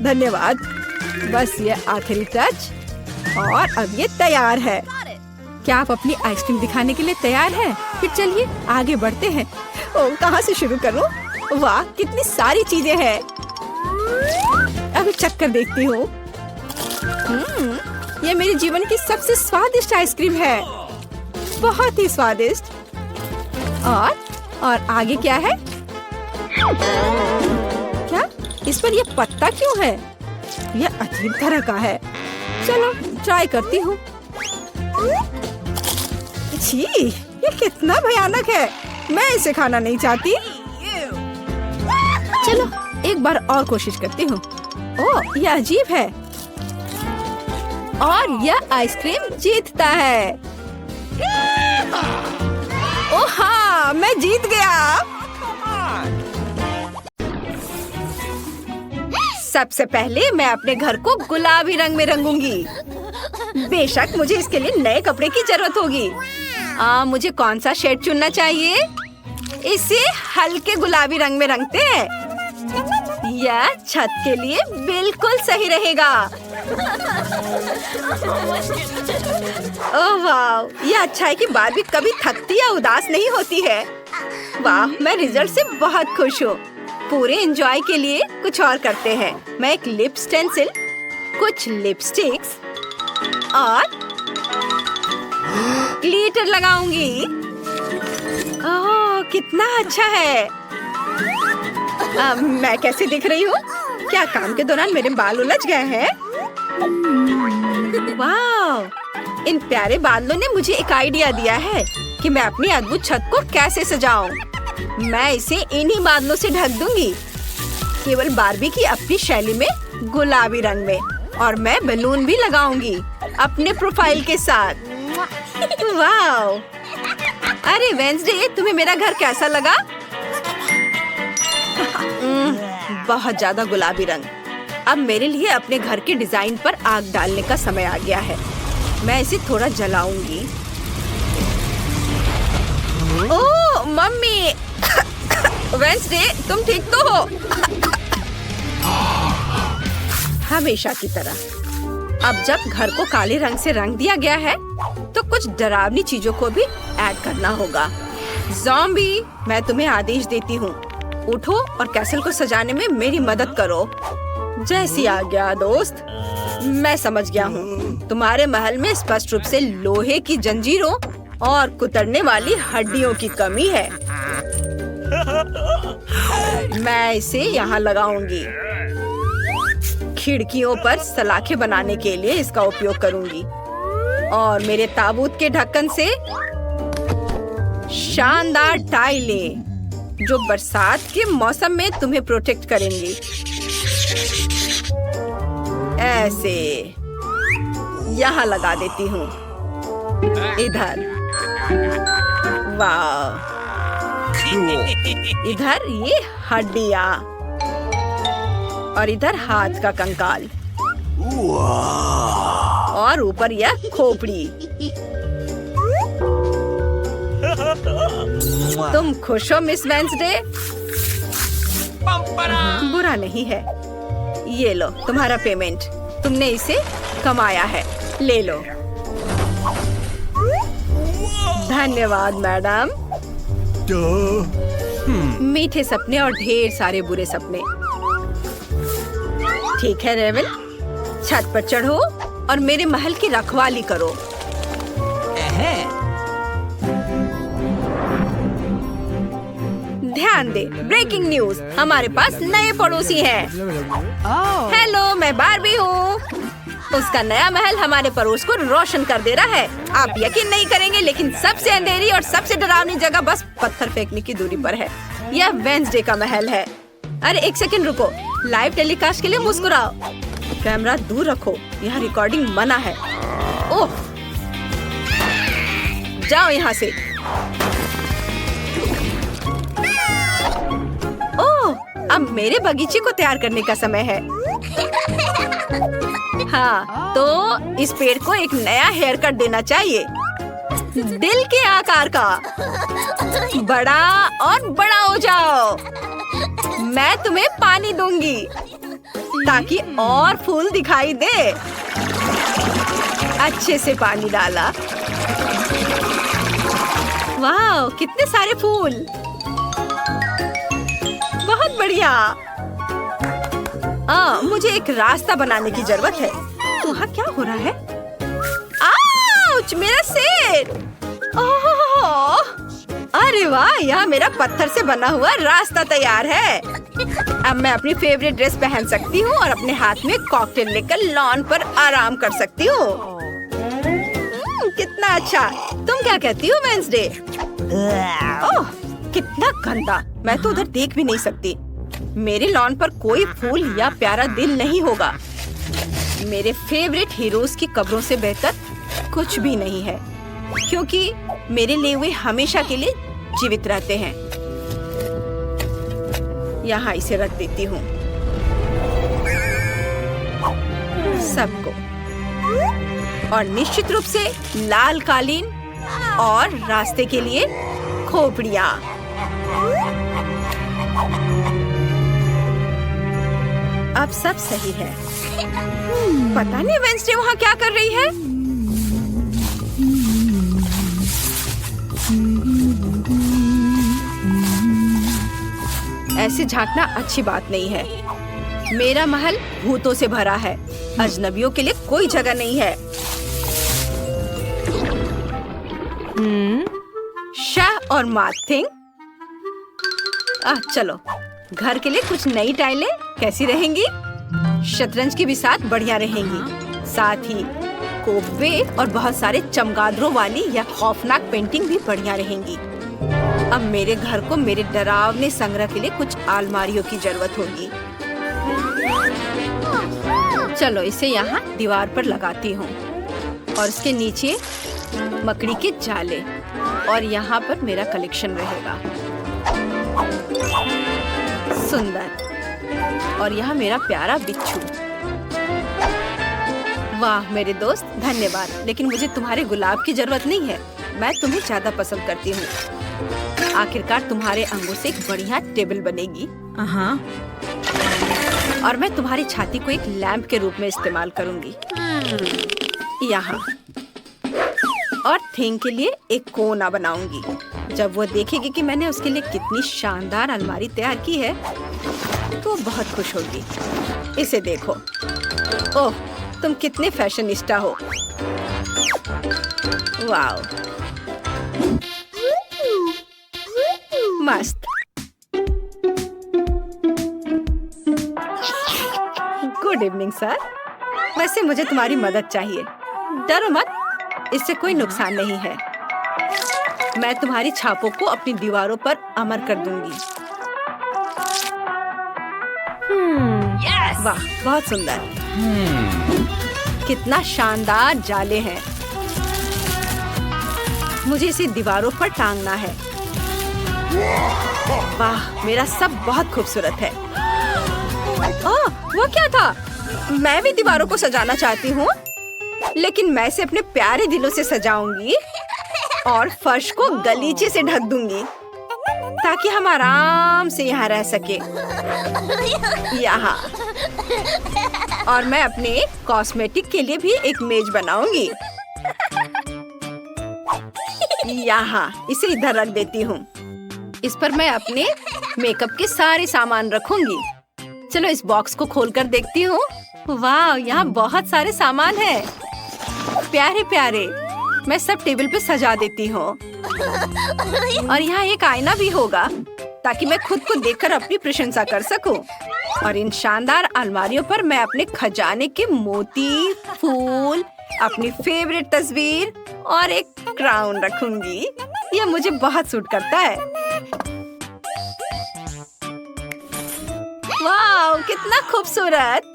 S1: धन्यवाद। बस ये आखिरी टच और अब ये तैयार है। क्या आप अपनी आइसक्रीम दिखाने के लिए तैयार हैं? फिर चलिए आगे बढ़ते हैं। ओह, कहाँ से शुरू करूँ? वाह, कितनी सारी चीजें हैं। अभी चक्कर देखती हूँ। ये मेरे जीवन की सबसे स्वादिष्ट आइसक्रीम है। बहुत ही स्वादिष्ट। और आगे क्या है? क्या इस पर ये पत्ता क्यों है? ये अजीब तरह का है। चलो ट्राई करती हूँ। छी, ये कितना भयानक है। मैं इसे खाना नहीं चाहती। चलो एक बार और कोशिश करती हूँ। ओह, ये अजीब है। और यह आइसक्रीम जीतता है। ओह हाँ, मैं जीत गया। सबसे पहले मैं अपने घर को गुलाबी रंग में रंगूंगी। बेशक मुझे इसके लिए नए कपड़े की जरूरत होगी। मुझे कौन सा शेड चुनना चाहिए? इसे हल्के गुलाबी रंग में रंगते हैं। यह छत के लिए बिल्कुल सही रहेगा। ओह वाह, यह अच्छा है कि बारबी कभी थकती या उदास नहीं होती है। वाह, मैं रिजल्ट से बहुत खुश हूँ। पूरे एंजॉय के लिए कुछ और करते हैं। मैं एक लिप स्टेंसिल, कुछ लिपस्टिक्स और ग्लिटर लगाऊंगी। ओह, कितना अच्छा है। मैं कैसे दिख रही हूँ? क्या काम के दौरान मेरे बाल उलझ गए हैं? वाह, इन प्यारे बादलों ने मुझे एक आइडिया दिया है कि मैं अपनी अद्भुत छत को कैसे सजाऊं। मैं इसे इन्हीं बादलों से ढक दूंगी, केवल बारबी की अपनी शैली में गुलाबी रंग में। और मैं बैलून भी लगाऊंगी अपने प्रोफाइल के साथ। वाह! अरे वेंसडे, तुम्हें मेरा घर कैसा लगा? बहुत ज्यादा गुलाबी रंग। अब मेरे लिए अपने घर के डिजाइन पर आग डालने का समय आ गया है। मैं इसे थोड़ा जलाऊंगी। ओह मम्मी! वेंसडे, तुम ठीक तो हो? हमेशा की तरह। अब जब घर को काले रंग से रंग दिया गया है, तो कुछ डरावनी चीजों को भी ऐड करना होगा। ज़ॉम्बी, मैं तुम्हें आदेश देती हूँ, उठो और कैसल को सजाने में मेरी मदद करो। जैसी आज्ञा दोस्त। मैं समझ गया हूँ। तुम्हारे महल में स्पष्ट रूप से लोहे की जंजीरों और कुतरने वाली हड्डियों की कमी है। मैं इसे यहाँ लगाऊंगी। खिड़कियों पर सलाखें बनाने के लिए इसका उपयोग करूंगी। और मेरे ताबूत के ढक्कन से शानदार टाइलें, जो बरसात के मौसम में तुम्हें प्रोटेक्ट करेंगी। ऐसे यहाँ लगा देती हूँ। इधर। वाह! इधर ये हड्डियाँ और इधर हाथ का कंकाल और ऊपर यह खोपड़ी। तुम खुश हो मिस वेंसडे? बुरा नहीं है। ये लो तुम्हारा पेमेंट। तुमने इसे कमाया है, ले लो। धन्यवाद मैडम। मीठे सपने और ढेर सारे बुरे सपने। ठीक है रेवल, छत पर चढ़ो और मेरे महल की रखवाली करो। ध्यान दे, ब्रेकिंग न्यूज, हमारे पास नए पड़ोसी हैं। हेलो, मैं बारबी हूँ। उसका नया महल हमारे पड़ोस को रोशन कर दे रहा है। आप यकीन नहीं करेंगे, लेकिन सबसे अंधेरी और सबसे डरावनी जगह बस पत्थर फेंकने की दूरी पर है। यह वेंसडे का महल है। अरे एक सेकंड रुको, लाइव टेलीकास्ट के लिए मुस्कुराओ। कैमरा दूर रखो, यहाँ रिकॉर्डिंग मना है। ओह, जाओ यहाँ से। ओह, अब मेरे बगीचे को तैयार करने का समय है। हाँ, तो इस पेड़ को एक नया हेयर कट देना चाहिए, दिल के आकार का। बड़ा और बड़ा हो जाओ। मैं तुम्हें पानी दूंगी ताकि और फूल दिखाई दे। अच्छे से पानी डाला। वाह, कितने सारे फूल। बहुत बढ़िया। मुझे एक रास्ता बनाने की जरूरत है। वहाँ क्या हो रहा है? आउच, मेरा सिर। ओह, अरे वाह, यहाँ मेरा पत्थर से बना हुआ रास्ता तैयार है। अब मैं अपनी फेवरेट ड्रेस पहन सकती हूँ और अपने हाथ में कॉकटेल लेकर लॉन पर आराम कर सकती हूँ। कितना अच्छा। तुम क्या कहती हो वेंसडे? ओह, कितना गंदा। मैं तो उधर देख भी नहीं सकती। मेरे लॉन पर कोई फूल या प्यारा दिल नहीं होगा। मेरे फेवरेट हीरोज की कब्रों से बेहतर कुछ भी नहीं है, क्योंकि मेरे लिए वे हमेशा के लिए जीवित रहते हैं। यहाँ इसे रख देती हूँ सबको, और निश्चित रूप से लाल कालीन और रास्ते के लिए खोपड़ियाँ। अब सब सही है। पता नहीं वेंसडे वहाँ क्या कर रही है। ऐसे झांकना अच्छी बात नहीं है। मेरा महल भूतों से भरा है। अजनबियों के लिए कोई जगह नहीं है। शाह और माथिंग, चलो घर के लिए कुछ नई टाइलें कैसी रहेंगी? शतरंज की भी साथ बढ़िया रहेंगी। साथ ही कोबे और बहुत सारे चमगादड़ों वाली या खौफनाक पेंटिंग भी बढ़िया रहेंगी। अब मेरे घर को मेरे डरावने संग्रह के लिए कुछ अलमारियों की जरूरत होगी। चलो इसे यहाँ दीवार पर लगाती हूँ, और इसके नीचे मकड़ी के जाले, और यहाँ पर मेरा कलेक्शन रहेगा। सुंदर। और यहाँ मेरा प्यारा बिच्छू। वाह मेरे दोस्त, धन्यवाद, लेकिन मुझे तुम्हारे गुलाब की जरूरत नहीं है। मैं तुम्हें ज्यादा पसंद करती हूँ। आखिरकार तुम्हारे अंगों से एक बढ़िया टेबल बनेगी। और मैं तुम्हारी छाती को एक लैंप के रूप में इस्तेमाल करूंगी यहाँ, और थिंग के लिए एक कोना बनाऊंगी। जब वो देखेगी कि मैंने उसके लिए कितनी शानदार अलमारी तैयार की है, तो वो बहुत खुश होगी। इसे देखो। ओह, तुम कितने फैशनिस्टा हो। वाओ, मस्त। Good evening sir. वैसे मुझे तुम्हारी मदद चाहिए। डरो मत, इससे कोई नुकसान नहीं है। मैं तुम्हारी छापों को अपनी दीवारों पर अमर कर दूंगी। वाह, बहुत सुंदर। कितना शानदार जाले हैं। मुझे इसे दीवारों पर टांगना है। वाह, मेरा सब बहुत खूबसूरत है। ओह, वो क्या था? मैं भी दीवारों को सजाना चाहती हूँ, लेकिन मैं इसे अपने प्यारे दिलों से सजाऊंगी और फर्श को गलीचे से ढक दूंगी, ताकि हम आराम से यहाँ रह सके। यहाँ। और मैं अपने कॉस्मेटिक के लिए भी एक मेज बनाऊंगी। यहाँ, इसे इधर रख देती हूँ। इस पर मैं अपने मेकअप के सारे सामान रखूंगी। चलो इस बॉक्स को खोलकर देखती हूँ। वाह, यहाँ बहुत सारे सामान हैं, प्यारे प्यारे। मैं सब टेबल पे सजा देती हूँ। और यहाँ एक आईना भी होगा। ताकि मैं खुद को देखकर अपनी प्रशंसा कर सकूं। और इन शानदार अलमारियों पर मैं अपने खजाने के मोती, फूल, अपनी फेवरेट तस्वीर और एक क्राउन रखूंगी। यह मुझे बहुत सूट करता है। वाह, कितना खूबसूरत।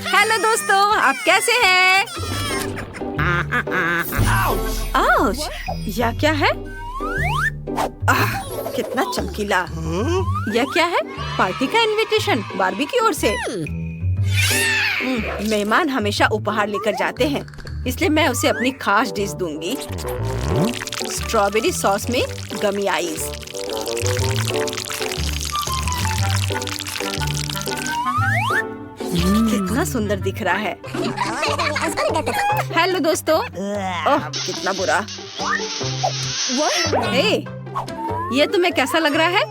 S1: हेलो दोस्तों, आप कैसे हैं? आउच, यह क्या है? कितना चमकीला। यह क्या है? पार्टी का इनविटेशन बार्बी की ओर से। मेहमान हमेशा उपहार लेकर जाते हैं, इसलिए मैं उसे अपनी खास डिश दूंगी। स्ट्रॉबेरी सॉस में गमी आइस। कितना सुंदर दिख रहा है। हेलो दोस्तों। ओह, कितना बुरा। हे, ये तुम्हें कैसा लग रहा है?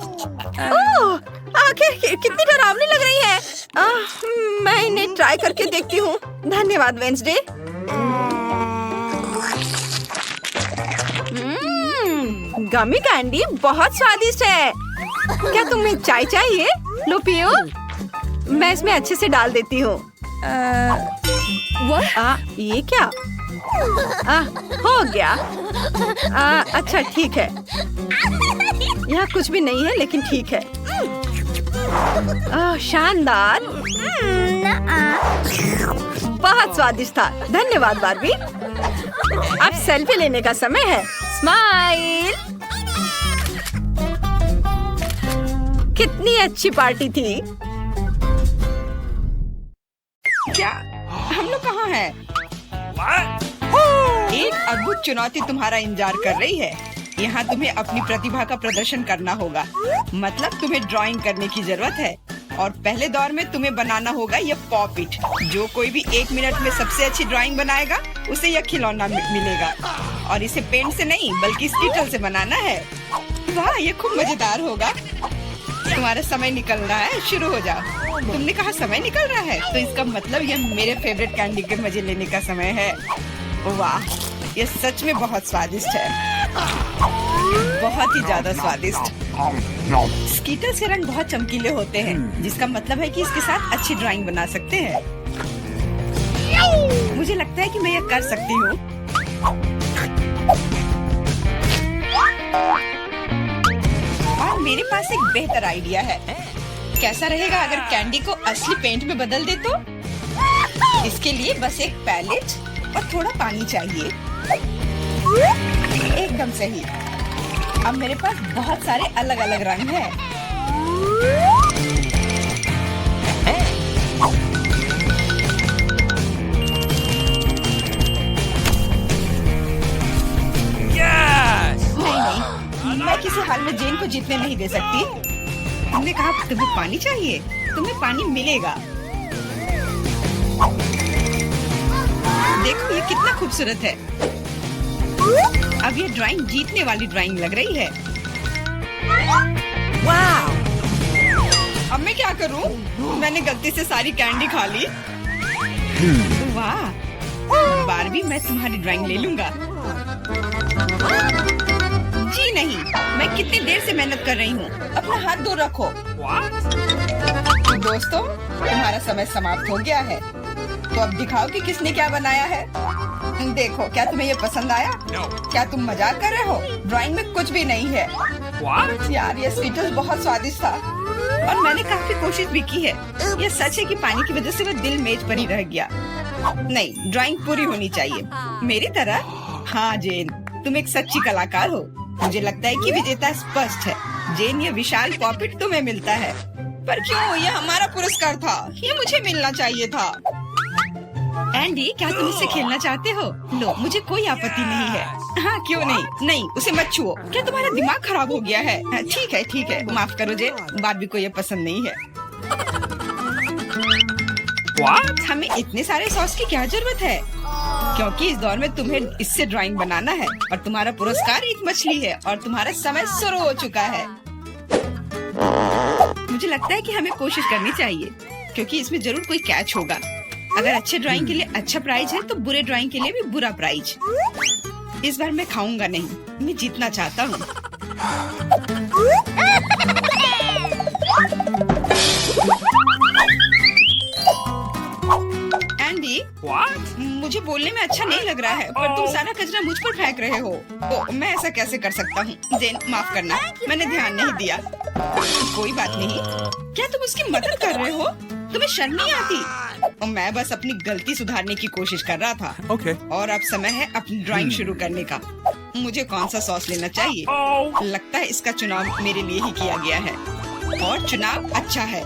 S1: ओह, आखिर कितनी डरावनी लग रही है। मैं इन्हें ट्राई करके देखती हूँ। धन्यवाद वेंसडे। गमी कैंडी बहुत स्वादिष्ट है। क्या तुम्हें चाय चाहिए? लो पियो। मैं इसमें अच्छे से डाल देती हूँ। ये क्या? हो गया। अच्छा ठीक है। यहाँ कुछ भी नहीं है, लेकिन ठीक है। शानदार। बहुत स्वादिष्ट था। धन्यवाद बार्बी। अब सेल्फी लेने का समय है। स्माइल। कितनी अच्छी पार्टी थी।
S2: क्या हम लोग कहाँ हैं? एक अद्भुत चुनौती तुम्हारा इंतजार कर रही है। यहाँ तुम्हें अपनी प्रतिभा का प्रदर्शन करना होगा। मतलब तुम्हें ड्राइंग करने की जरूरत है। और पहले दौर में तुम्हें बनाना होगा यह पॉपिट। जो कोई भी 1 मिनट में सबसे अच्छी ड्राइंग बनाएगा उसे यह खिलौना मिलेगा। और इसे पेंट से नहीं बल्कि स्कीटल से बनाना है। वाह, ये खूब मजेदार होगा। तुम्हारा समय निकल रहा है, शुरू हो जाओ। तुमने कहा समय निकल रहा है, तो इसका मतलब यह मेरे फेवरेट कैंडी के मजे लेने का समय है। वाह, यह सच में बहुत स्वादिष्ट है। बहुत ही ज्यादा स्वादिष्ट। स्कीटल्स के रंग बहुत चमकीले होते हैं, जिसका मतलब है कि इसके साथ अच्छी ड्राइंग बना सकते हैं। मुझे लगता है कि मैं यह कर सकती हूँ। और मेरे पास एक बेहतर आइडिया है। कैसा रहेगा अगर कैंडी को असली पेंट में बदल दे तो? इसके लिए बस एक पैलेट और थोड़ा पानी चाहिए। एकदम सही। अब मेरे पास बहुत सारे अलग अलग रंग हैं। नहीं, मैं किसी हाल में जेन को जीतने नहीं दे सकती। तुमने कहा तुम्हें पानी चाहिए, तुम्हें पानी मिलेगा। देखो ये कितना खूबसूरत है। अब ये ड्राइंग जीतने वाली ड्राइंग लग रही है। वाह! अब मैं क्या करूं? मैंने गलती से सारी कैंडी खा ली। वाह! बारबी, मैं तुम्हारी ड्राइंग ले लूंगा। जी नहीं, मैं कितनी देर से मेहनत कर रही हूँ। अपना हाथ दूर रखो। दोस्तों, तुम्हारा समय समाप्त हो गया है। तो अब दिखाओ कि किसने क्या बनाया है। देखो, क्या तुम्हें ये पसंद आया? क्या तुम मजाक कर रहे हो? ड्राइंग में कुछ भी नहीं है। यार, ये स्कीटल्स बहुत स्वादिष्ट था और मैंने काफी कोशिश भी की है। ये सच है कि पानी की वजह से वह दिल मेज पर ही रह गया। नहीं, ड्राइंग पूरी होनी चाहिए मेरी तरह। हाँ जेन, तुम एक सच्ची कलाकार हो। मुझे लगता है कि विजेता स्पष्ट है। जेन, ये विशाल पॉपिट तुम्हें मिलता है। पर क्यों? ये हमारा पुरस्कार था। ये मुझे मिलना चाहिए था। एंडी, क्या तुम इससे खेलना चाहते हो? लो, मुझे कोई आपत्ति नहीं है। हाँ, क्यों नहीं? नहीं, उसे मत छुओ। क्या तुम्हारा दिमाग खराब हो गया है? ठीक है, ठीक है, माफ करो जे, बारबी को ये पसंद नहीं है। हमें इतने सारे सॉस की क्या जरूरत है? क्योंकि इस दौर में तुम्हें इससे ड्राइंग बनाना है और तुम्हारा पुरस्कार एक मछली है और तुम्हारा समय शुरू हो चुका है। मुझे लगता है कि हमें कोशिश करनी चाहिए, क्योंकि इसमें जरूर कोई कैच होगा। अगर अच्छे ड्राइंग के लिए अच्छा प्राइज है, तो बुरे ड्राइंग के लिए भी बुरा प्राइज। इस बार मैं खाऊंगा नहीं, मैं जीतना चाहता हूँ। मुझे बोलने में अच्छा नहीं लग रहा है, पर तुम सारा कचरा मुझ पर फेंक रहे हो। तो मैं ऐसा कैसे कर सकता हूँ? जेन, माफ करना, मैंने ध्यान नहीं दिया। कोई बात नहीं। क्या तुम उसकी मदद कर रहे हो? तुम्हें शर्म नहीं आती? मैं बस अपनी गलती सुधारने की कोशिश कर रहा था। और अब समय है अपनी ड्राइंग शुरू करने का। मुझे कौन सा सॉस लेना चाहिए? लगता है इसका चुनाव मेरे लिए ही किया गया है, और चुनाव अच्छा है।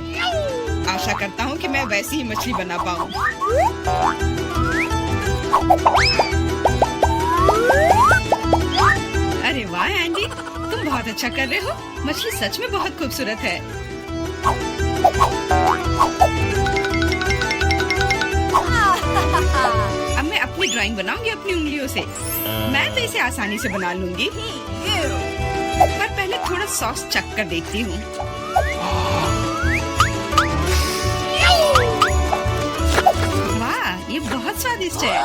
S2: आशा करता हूँ कि मैं वैसी ही मछली बना पाऊँ। अरे वाह एंडी, तुम बहुत अच्छा कर रहे हो। मछली सच में बहुत खूबसूरत है। अब मैं अपनी ड्राइंग बनाऊंगी अपनी उंगलियों से। मैं तो इसे आसानी से बना लूंगी, पर पहले थोड़ा सॉस चख कर देखती हूँ। वाह, ये बहुत स्वादिष्ट है।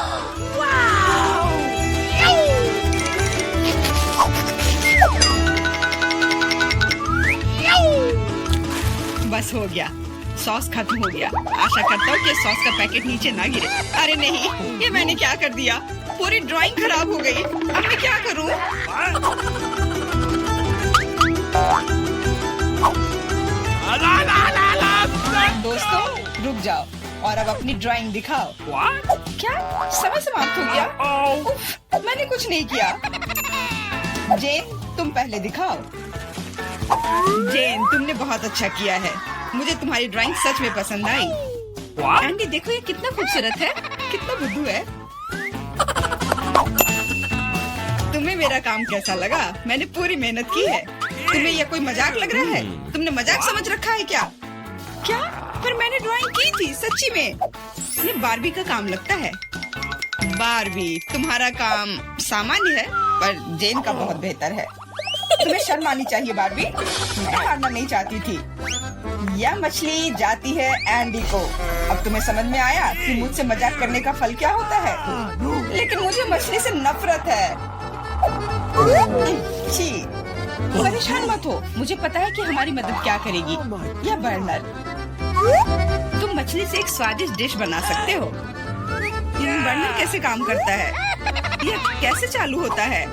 S2: बस हो गया, सॉस खत्म हो गया। आशा करता हूँ कि सॉस का पैकेट नीचे ना गिरे। अरे नहीं, ये मैंने क्या कर दिया? पूरी ड्राइंग खराब हो गई। अब मैं क्या करूँ? दोस्तों, रुक जाओ और अब अपनी ड्राइंग दिखाओ। क्या समय समाप्त हो गया? उफ, मैंने कुछ नहीं किया। जेन, तुम पहले दिखाओ। जेन, तुमने बहुत अच्छा किया है। मुझे तुम्हारी ड्राइंग सच में पसंद आई। एंडी, देखो ये कितना खूबसूरत है, कितना बुद्धू है। तुम्हें मेरा काम कैसा लगा? मैंने पूरी मेहनत की है। तुम्हें यह कोई मजाक लग रहा है? तुमने मजाक समझ रखा है क्या? क्या? पर मैंने ड्राइंग की थी सच्ची में। ये बारबी का काम लगता है। बारबी, तुम्हारा काम सामान्य है, पर जेन का बहुत बेहतर है। तुम्हें शर्म आनी चाहिए बारबी। मैं हारना नहीं चाहती थी। यह मछली जाती है एंडी को। अब तुम्हें समझ में आया कि मुझसे मजाक करने का फल क्या होता है? लेकिन मुझे मछली से नफरत है। छी, परेशान मत हो। मुझे पता है कि हमारी मदद क्या करेगी। यह बर्नर, तुम मछली से एक स्वादिष्ट डिश बना सकते हो। बर्नर कैसे काम करता है? यह कैसे चालू होता है?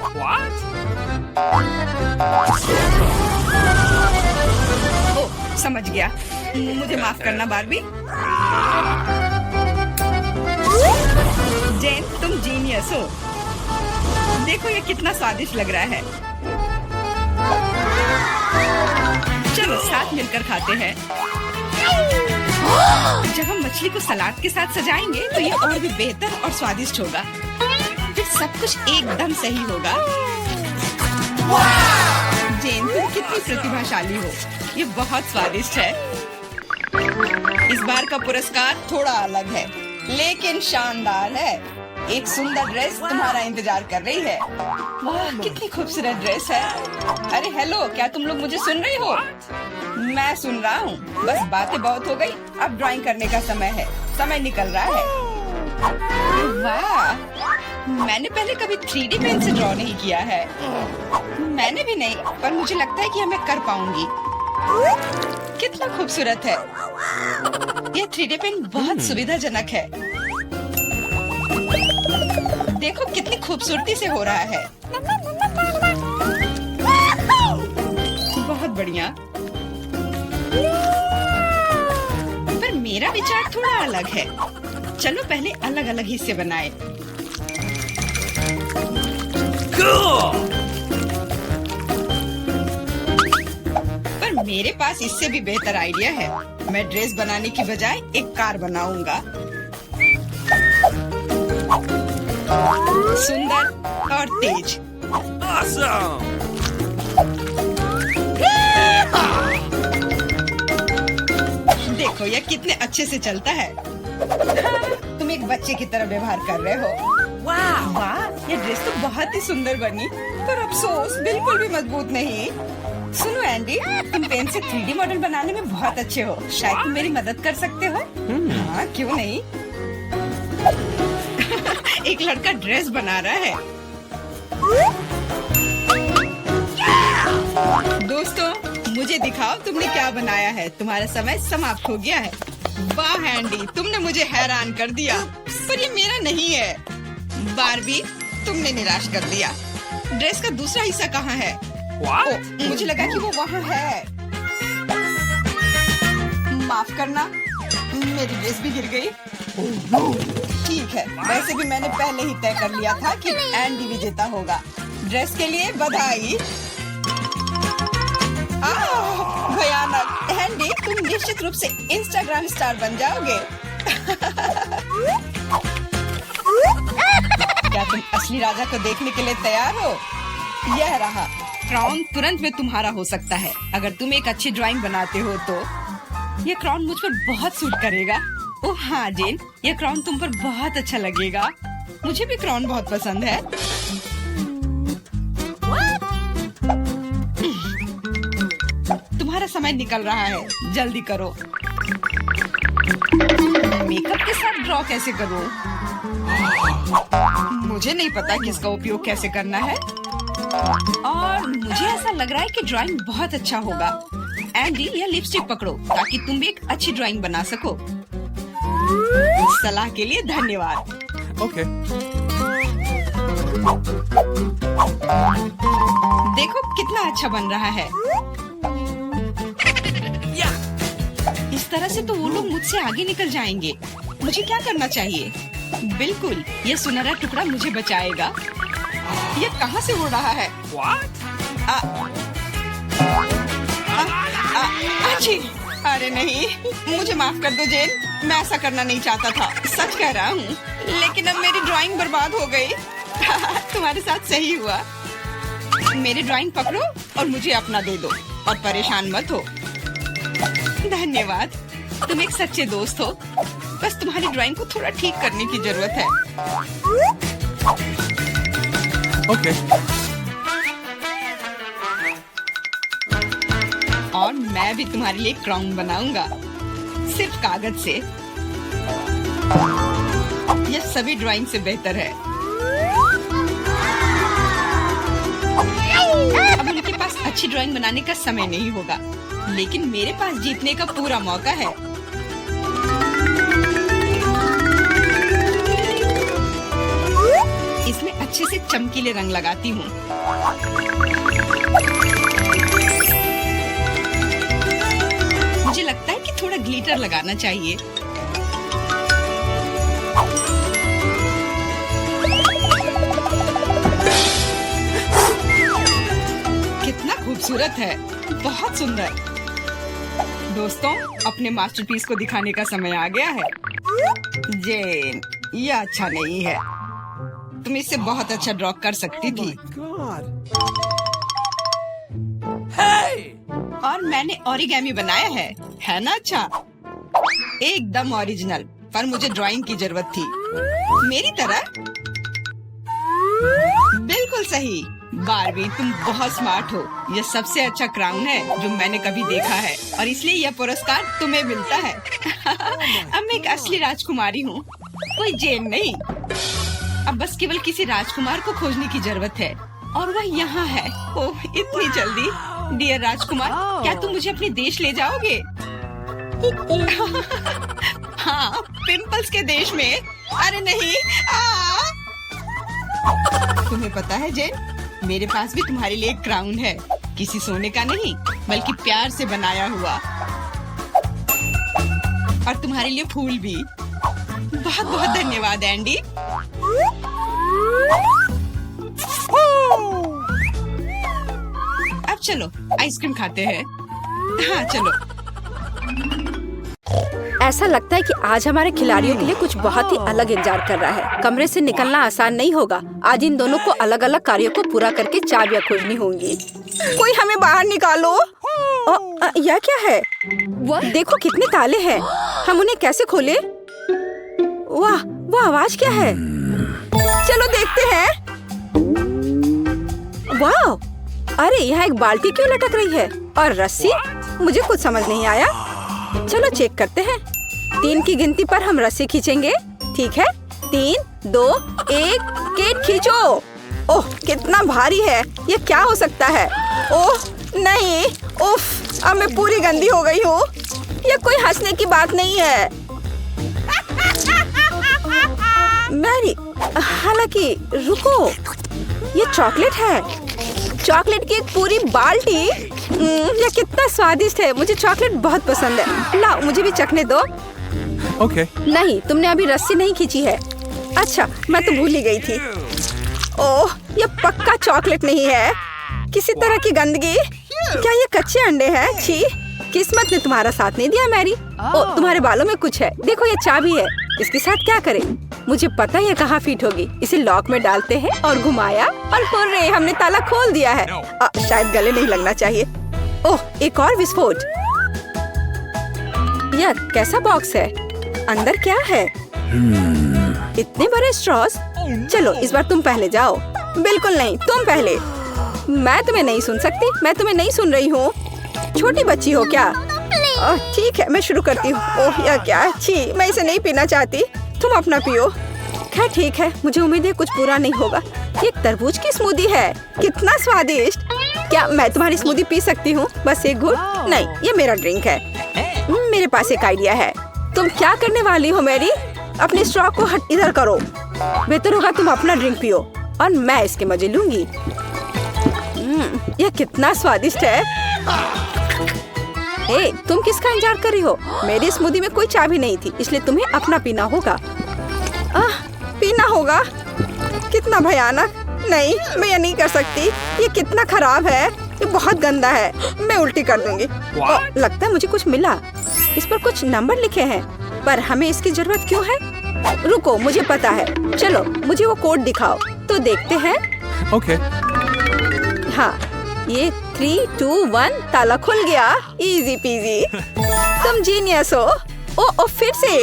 S2: ओह, समझ गया। मुझे माफ करना बारबी। जेन, तुम जीनियस हो। देखो ये कितना स्वादिष्ट लग रहा है। चलो साथ मिलकर खाते हैं। जब हम मछली को सलाद के साथ सजाएंगे तो ये और भी बेहतर और स्वादिष्ट होगा। फिर सब कुछ एकदम सही होगा। जेन, तुम कितनी प्रतिभाशाली हो। ये बहुत स्वादिष्ट है। इस बार का पुरस्कार थोड़ा अलग है, लेकिन शानदार है। एक सुंदर ड्रेस तुम्हारा इंतजार कर रही है। वाह, कितनी खूबसूरत ड्रेस है। अरे हेलो, क्या तुम लोग मुझे सुन रही हो? मैं सुन रहा हूँ। बस बातें बहुत हो गई, अब ड्राइंग करने का समय है। समय निकल रहा है। वाह, मैंने पहले कभी 3D पेन से ड्रॉ नहीं किया है। मैंने भी नहीं, पर मुझे लगता है कि मैं कर पाऊंगी। कितना खूबसूरत है। यह 3D पेन बहुत सुविधाजनक है। देखो कितनी खूबसूरती से हो रहा है। बहुत बढ़िया। पर मेरा विचार थोड़ा अलग है। चलो पहले अलग अलग हिस्से बनाए। पर मेरे पास इससे भी बेहतर आइडिया है। मैं ड्रेस बनाने की बजाय एक कार बनाऊंगा। सुंदर और तेज। देखो यह कितने अच्छे से चलता है। तुम एक बच्चे की तरह व्यवहार कर रहे हो। वाह वाह, ये ड्रेस तो बहुत ही सुंदर बनी, पर अफसोस बिल्कुल भी मजबूत नहीं। सुनो एंडी, तुम पेन से 3D मॉडल बनाने में बहुत अच्छे हो। शायद तुम मेरी मदद कर सकते हो। हाँ, क्यों नहीं। एक लड़का ड्रेस बना रहा है। दोस्तों, मुझे दिखाओ तुमने क्या बनाया है। तुम्हारा समय समाप्त हो गया है। वाह एंडी, तुमने मुझे हैरान कर दिया, पर ये मेरा नहीं है। बारबी, तुमने निराश कर दिया। ड्रेस का दूसरा हिस्सा कहाँ है? ओह, मुझे लगा कि वो वहाँ है। माफ करना, मेरी ड्रेस भी गिर गई। ठीक है, वैसे भी मैंने पहले ही तय कर लिया था कि एंडी विजेता होगा। ड्रेस के लिए बधाई। भयानक। एंडी, तुम निश्चित रूप से इंस्टाग्राम स्टार बन जाओगे। क्या तुम असली राजा को देखने के लिए तैयार हो? यह रहा क्राउन, तुरंत में तुम्हारा हो सकता है अगर तुम एक अच्छी ड्राइंग बनाते हो तो। यह क्राउन मुझ पर बहुत सूट करेगा। ओह हाँ जेन, यह क्राउन तुम पर बहुत अच्छा लगेगा। मुझे भी क्राउन बहुत पसंद है। तुम्हारा समय निकल रहा है, जल्दी करो। मेकअप के साथ ड्रॉ कैसे करूं? मुझे नहीं पता कि इसका उपयोग कैसे करना है, और मुझे ऐसा लग रहा है कि ड्राइंग बहुत अच्छा होगा। एंडी, यह लिपस्टिक पकड़ो ताकि तुम भी एक अच्छी ड्राइंग बना सको। सलाह के लिए धन्यवाद।
S3: ओके।
S2: देखो कितना अच्छा बन रहा है। इस तरह से तो वो लोग मुझसे आगे निकल जाएंगे। मुझे क्या करना चाहिए? बिल्कुल, ये सुनहरा टुकड़ा मुझे बचाएगा। ये कहाँ से उड़ रहा है? अच्छी। अरे नहीं, मुझे माफ कर दो जेन, मैं ऐसा करना नहीं चाहता था। सच कह रहा हूँ, लेकिन अब मेरी ड्राइंग बर्बाद हो गई। तुम्हारे साथ सही हुआ। मेरी ड्राइंग पकड़ो और मुझे अपना दे दो, और परेशान मत हो। धन्यवाद, तुम एक सच्चे दोस्त हो। बस तुम्हारी ड्राइंग को थोड़ा ठीक करने की जरूरत है।
S3: ओके।
S2: और मैं भी तुम्हारे लिए क्राउन बनाऊंगा, सिर्फ कागज से। यह सभी ड्राइंग से बेहतर है। अब उनके पास अच्छी ड्राइंग बनाने का समय नहीं होगा, लेकिन मेरे पास जीतने का पूरा मौका है। इसमें अच्छे से चमकीले रंग लगाती हूँ। मुझे लगता है कि थोड़ा ग्लिटर लगाना चाहिए। कितना खूबसूरत है, बहुत सुंदर। दोस्तों, अपने मास्टरपीस को दिखाने का समय आ गया है। जेन, यह अच्छा नहीं है। तुम इससे बहुत अच्छा ड्रॉ कर सकती थी। और मैंने ओरिगेमी बनाया है ना? अच्छा, एकदम ओरिजिनल। पर मुझे ड्राइंग की जरूरत थी, मेरी तरह। बिल्कुल सही। बारबी, तुम बहुत स्मार्ट हो। यह सबसे अच्छा क्राउन है जो मैंने कभी देखा है, और इसलिए यह पुरस्कार तुम्हें मिलता है। अब मैं एक असली राजकुमारी हूँ, कोई जेन नहीं। अब बस केवल किसी राजकुमार को खोजने की जरूरत है, और वह यहाँ है। ओह, इतनी जल्दी। डियर राजकुमार, क्या तुम मुझे अपने देश ले जाओगे? हाँ, पिंपल्स के देश में। अरे नहीं। तुम्हें पता है जेन, मेरे पास भी तुम्हारे लिए एक क्राउन है। किसी सोने का नहीं, बल्कि प्यार से बनाया हुआ। और तुम्हारे लिए फूल भी। बहुत बहुत धन्यवाद एंडी। अब चलो आइसक्रीम खाते हैं। हाँ चलो।
S1: ऐसा लगता है कि आज हमारे खिलाड़ियों के लिए कुछ बहुत ही अलग इंतजार कर रहा है। कमरे से निकलना आसान नहीं होगा। आज इन दोनों को अलग अलग कार्यों को पूरा करके चाबियां खोजनी होंगी। कोई हमें बाहर निकालो। यह क्या है? देखो कितने ताले हैं। हम उन्हें कैसे खोले? वाह, वो आवाज क्या है? चलो देखते हैं। वाह, अरे यहाँ एक बाल्टी क्यों लटक रही है? और रस्सी? मुझे कुछ समझ नहीं आया। चलो चेक करते हैं। 3 की गिनती पर हम रस्सी खींचेंगे। ठीक है, 3, 2, 1, केट खींचो। ओह, कितना भारी है। ये क्या हो सकता है? ओह नहीं, उफ, अब मैं पूरी गंदी हो गई हूँ। ये कोई हंसने की बात नहीं है मैरी। हालांकि रुको, ये चॉकलेट है, चॉकलेट की एक पूरी बाल्टी। ये कितना स्वादिष्ट है, मुझे चॉकलेट बहुत पसंद है। लाओ मुझे भी चखने दो।
S3: Okay.
S1: नहीं, तुमने अभी रस्सी नहीं खींची है। अच्छा, मैं तो भूल ही गई थी। ओह, ये पक्का चॉकलेट नहीं है, किसी तरह की गंदगी। क्या ये कच्चे अंडे हैं? छी, किस्मत ने तुम्हारा साथ नहीं दिया मैरी। ओह, तुम्हारे बालों में कुछ है, देखो ये चाबी है, इसके साथ क्या करें? मुझे पता है ये कहाँ फिट होगी। इसे लॉक में डालते हैं और घुमाया और हुर्रे, हमने ताला खोल दिया है। शायद गले नहीं लगना चाहिए। ओह, एक और विस्फोट। यह कैसा बॉक्स है? अंदर क्या है? इतने बड़े स्ट्रॉस। चलो इस बार तुम पहले जाओ। बिल्कुल नहीं, तुम पहले। मैं तुम्हें नहीं सुन सकती, मैं तुम्हें नहीं सुन रही हूँ। छोटी बच्ची हो क्या? ठीक है, मैं शुरू करती हूँ। ओह, यह क्या? छी, मैं इसे नहीं पीना चाहती, तुम अपना पियो। खैर ठीक है, मुझे उम्मीद है कुछ बुरा नहीं होगा। ये तरबूज की स्मूदी है, कितना स्वादिष्ट। क्या मैं तुम्हारी स्मूदी पी सकती हूँ? बस एक घूंट? नहीं, ये मेरा ड्रिंक है। मेरे पास एक आइडिया है। तुम क्या करने वाली हो मैरी? अपने स्ट्रॉ को हट इधर करो। बेहतर होगा तुम अपना ड्रिंक पियो और मैं इसके मजे लूंगी। यह कितना स्वादिष्ट है। ए, तुम किसका इंतजार कर रही हो? मेरी स्मूदी में कोई चाबी नहीं थी, इसलिए तुम्हें अपना पीना होगा। पीना होगा? कितना भयानक। नहीं, मैं ये नहीं कर सकती, ये कितना खराब है, ये बहुत गंदा है, मैं उल्टी कर दूंगी। लगता है मुझे कुछ मिला, इस पर कुछ नंबर लिखे हैं, पर हमें इसकी जरूरत क्यों है? रुको, मुझे पता है, चलो मुझे वो कोड दिखाओ तो देखते हैं।
S3: Okay.
S1: हाँ, ये 3, 2, 1 ताला खुल गया। Easy PG. तुम जीनियस हो। ओ फिर से।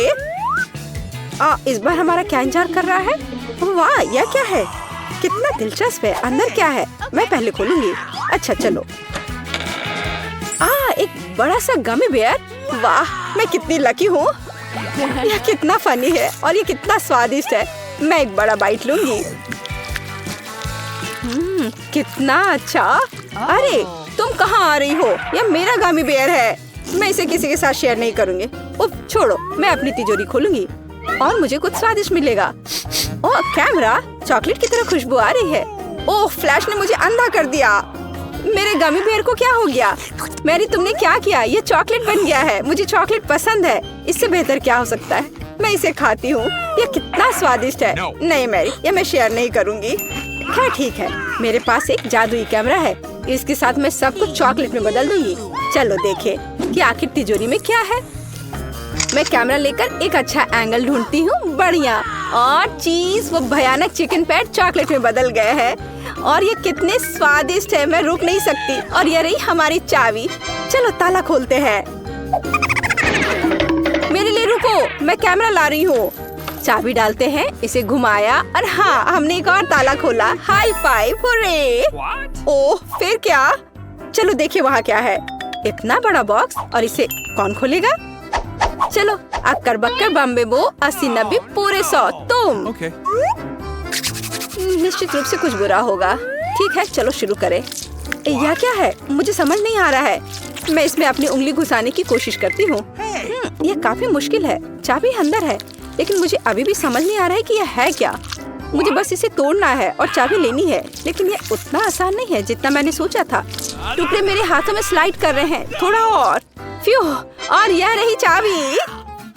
S1: इस बार हमारा क्या इंतजार कर रहा है? वाह, यह क्या है? कितना दिलचस्प है, अंदर क्या है? मैं पहले खोलूंगी। अच्छा चलो। एक बड़ा सा गमी बेयर। वाह, मैं कितनी लकी हूँ। यह कितना फनी है और ये कितना स्वादिष्ट है। मैं एक बड़ा बाइट लूंगी। कितना अच्छा। अरे तुम कहाँ आ रही हो? यह मेरा गमी बेयर है, मैं इसे किसी के साथ शेयर नहीं करूंगी। छोड़ो, मैं अपनी तिजोरी खोलूंगी और मुझे कुछ स्वादिष्ट मिलेगा। ओह, कैमरा, चॉकलेट की तरह खुशबू आ रही है। ओह, फ्लैश ने मुझे अंधा कर दिया। मेरे गमी बेयर को क्या हो गया? मैरी, तुमने क्या किया? ये चॉकलेट बन गया है। मुझे चॉकलेट पसंद है, इससे बेहतर क्या हो सकता है? मैं इसे खाती हूँ, ये कितना स्वादिष्ट है। नहीं मैरी, ये मैं शेयर नहीं करूँगी। खैर ठीक है, मेरे पास एक जादुई कैमरा है, इसके साथ मैं सब कुछ चॉकलेट में बदल दूंगी। चलो देखें कि आखिर तिजोरी में क्या है। मैं कैमरा लेकर एक अच्छा एंगल ढूंढती हूँ। बढ़िया। और चीज, वो भयानक चिकन पैड चॉकलेट में बदल गए हैं और ये कितने स्वादिष्ट है, मैं रुक नहीं सकती। और ये रही हमारी चाबी। चलो ताला खोलते हैं। मेरे लिए रुको, मैं कैमरा ला रही हूँ। चाबी डालते हैं, इसे घुमाया और हाँ, हमने एक और ताला खोला। High five, hurray. ओह, फिर क्या? चलो देखिए वहाँ क्या है। इतना बड़ा बॉक्स, और इसे कौन खोलेगा? चलो, अक्कर बक्कर बम्बे बो 80 90 पूरे 100 तुम।
S3: Okay.
S1: निश्चित रूप से कुछ बुरा होगा। ठीक है, चलो शुरू करें। यह क्या है? मुझे समझ नहीं आ रहा है। मैं इसमें अपनी उंगली घुसाने की कोशिश करती हूँ। यह काफी मुश्किल है। चाबी अंदर है, लेकिन मुझे अभी भी समझ नहीं आ रहा है कि यह है क्या। मुझे बस इसे तोड़ना है और चाबी लेनी है, लेकिन यह उतना आसान नहीं है जितना मैंने सोचा था। टुकड़े मेरे हाथों में स्लाइड कर रहे हैं। थोड़ा और। फ्यू, और यह रही चाबी।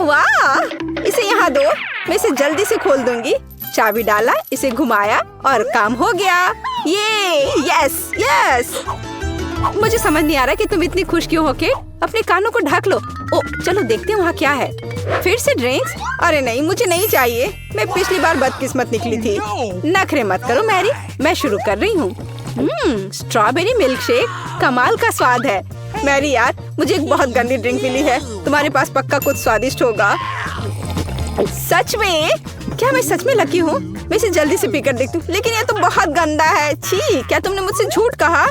S1: वाह, इसे यहाँ दो, मैं इसे जल्दी से खोल दूंगी। चाबी डाला, इसे घुमाया और काम हो गया। ये यस यस। मुझे समझ नहीं आ रहा कि तुम इतनी खुश क्यों हो के? अपने कानों को ढक लो। ओ, चलो देखते हैं वहाँ क्या है। फिर से ड्रिंक्स? अरे नहीं, मुझे नहीं चाहिए। मैं पिछली बार बदकिस्मत निकली थी। नखरे मत करो मैरी, मैं शुरू कर रही हूँ। स्ट्रॉबेरी मिल्क शेक, कमाल का स्वाद है। मैरी यार, मुझे एक बहुत गंदी ड्रिंक मिली है। तुम्हारे पास पक्का कुछ स्वादिष्ट होगा। सच में? क्या मैं सच में लकी हूँ? मैं इसे जल्दी से पीकर देखती हूँ, लेकिन यह तो बहुत गंदा है। छी, क्या तुमने मुझसे झूठ कहा?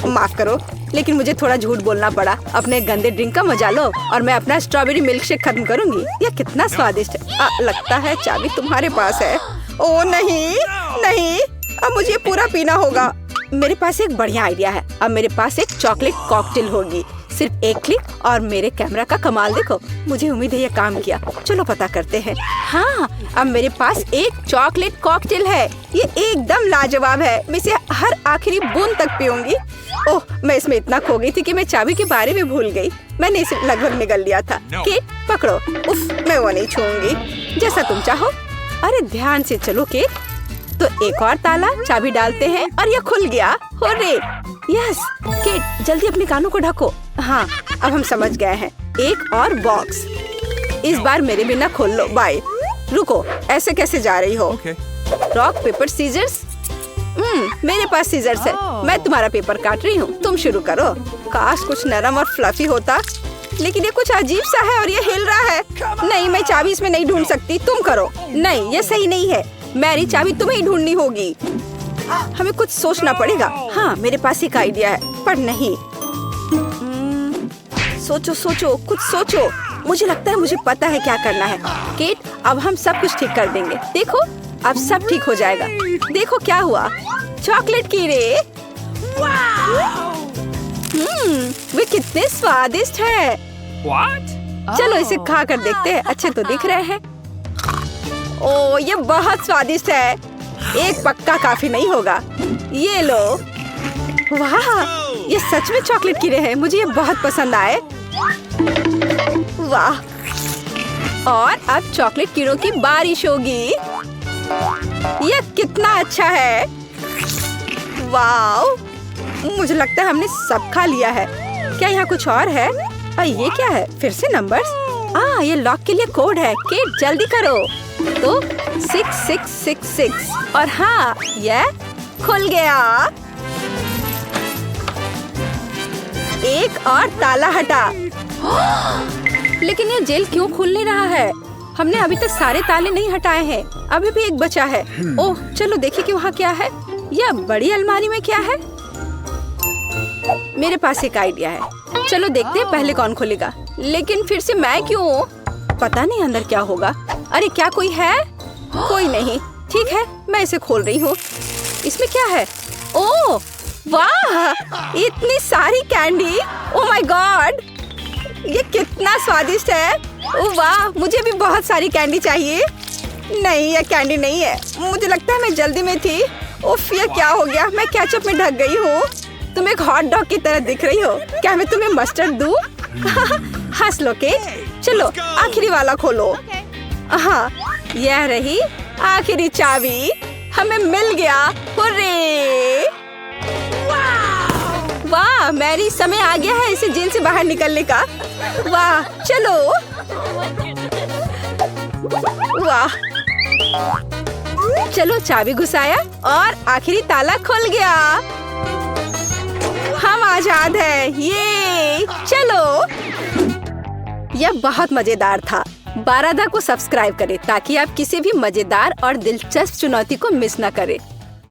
S1: माफ करो, लेकिन मुझे थोड़ा झूठ बोलना पड़ा। अपने गंदे ड्रिंक का मजा लो और मैं अपना स्ट्रॉबेरी मिल्क शेक खत्म करूंगी। यह कितना स्वादिष्ट है। लगता है चाबी तुम्हारे पास है। ओ नहीं नहीं, अब मुझे पूरा पीना होगा। मेरे पास एक बढ़िया आइडिया है। अब मेरे पास एक चॉकलेट कॉकटेल होगी। सिर्फ एक क्लिक और मेरे कैमरा का कमाल देखो। मुझे उम्मीद है ये काम किया। चलो पता करते हैं। हाँ, अब मेरे पास एक चॉकलेट कॉकटेल है। ये एकदम लाजवाब है। मैं इसे हर आखिरी बूंद तक पीऊंगी। ओह, मैं इसमें इतना खो गई थी कि मैं चाबी के बारे में भूल गई। मैंने इसे लगभग निगल लिया था। केट पकड़ो। उफ, मैं वो नहीं छूऊंगी। जैसा तुम चाहो। अरे ध्यान से चलो केट। तो एक और ताला, चाबी डालते हैं और ये खुल गया। होरे! यस! केट जल्दी अपने कानों को ढको। हाँ, अब हम समझ गए हैं। एक और बॉक्स। इस बार मेरे बिना खोल लो। बाय। रुको, ऐसे कैसे जा रही हो?
S3: Okay.
S1: Rock paper scissors. मेरे पास सीजर्स है। मैं तुम्हारा पेपर काट रही हूँ। तुम शुरू करो। काश कुछ नरम और फ्लफी होता, लेकिन ये कुछ अजीब सा है और ये हिल रहा है। नहीं, मैं चाबी इसमें नहीं ढूंढ सकती। तुम करो। नहीं, ये सही नहीं है। मेरी चाबी तुम्हें ही ढूंढनी होगी। हमें कुछ सोचना पड़ेगा। हाँ, मेरे पास एक आइडिया है, पर नहीं। सोचो सोचो, कुछ सोचो। मुझे लगता है मुझे पता है क्या करना है। केट, अब हम सब कुछ ठीक कर देंगे। देखो, अब सब ठीक हो जाएगा। देखो क्या हुआ। चॉकलेट कीड़े। वे कितने स्वादिष्ट है। चलो इसे खा कर देखते हैं। अच्छे तो दिख रहे हैं। ओह, ये बहुत स्वादिष्ट है। एक पक्का काफी नहीं होगा। ये लो। वाह, ये सच में चॉकलेट कीड़े हैं। मुझे ये बहुत पसंद आए। वाह, और अब चॉकलेट कीड़ों की बारिश होगी। ये कितना अच्छा है। वाह, मुझे लगता है हमने सब खा लिया है। क्या यहाँ कुछ और है? ये क्या है? फिर से नंबर्स। ये लॉक के लिए कोड है। केट जल्दी करो। तो 6666 और हाँ, ये खुल गया। एक और ताला हटा। लेकिन ये जेल क्यों खुल नहीं रहा है? हमने अभी तक सारे ताले नहीं हटाए हैं। अभी भी एक बचा है। ओह, चलो देखिए कि वहाँ क्या है। यह बड़ी अलमारी में क्या है? मेरे पास एक आइडिया है। चलो देखते हैं पहले कौन खोलेगा। लेकिन फिर से मैं क्यों? पता नहीं अंदर क्या होगा। अरे क्या कोई है? कोई नहीं। ठीक है, मैं इसे खोल रही हूँ। इसमें क्या है? ओह वाह, इतनी सारी कैंडी। ओह माय गॉड, ये कितना स्वादिष्ट है। ओह वाह, मुझे भी बहुत सारी कैंडी चाहिए। नहीं, ये कैंडी नहीं है। मुझे लगता है मैं जल्दी में थी। उफ, ये क्या हो गया? मैं केचप में ढक गई हूँ। तुम एक हॉट डॉग की तरह दिख रही हो। क्या मैं तुम्हें मस्टर्ड दूँ? हंस लो केट। चलो आखिरी वाला खोलो। हाँ, यह रही आखिरी चाबी। हमें मिल गया। हुर्रे! वाह, मैरी, समय आ गया है इसे जेल से बाहर निकलने का। वाह, चलो। वाह, चलो चाबी घुसाया और आखिरी ताला खुल गया। हम आजाद हैं। ये चलो। यह बहुत मजेदार था। बारादा को सब्सक्राइब करें ताकि आप किसी भी मजेदार और दिलचस्प चुनौती को मिस न करें।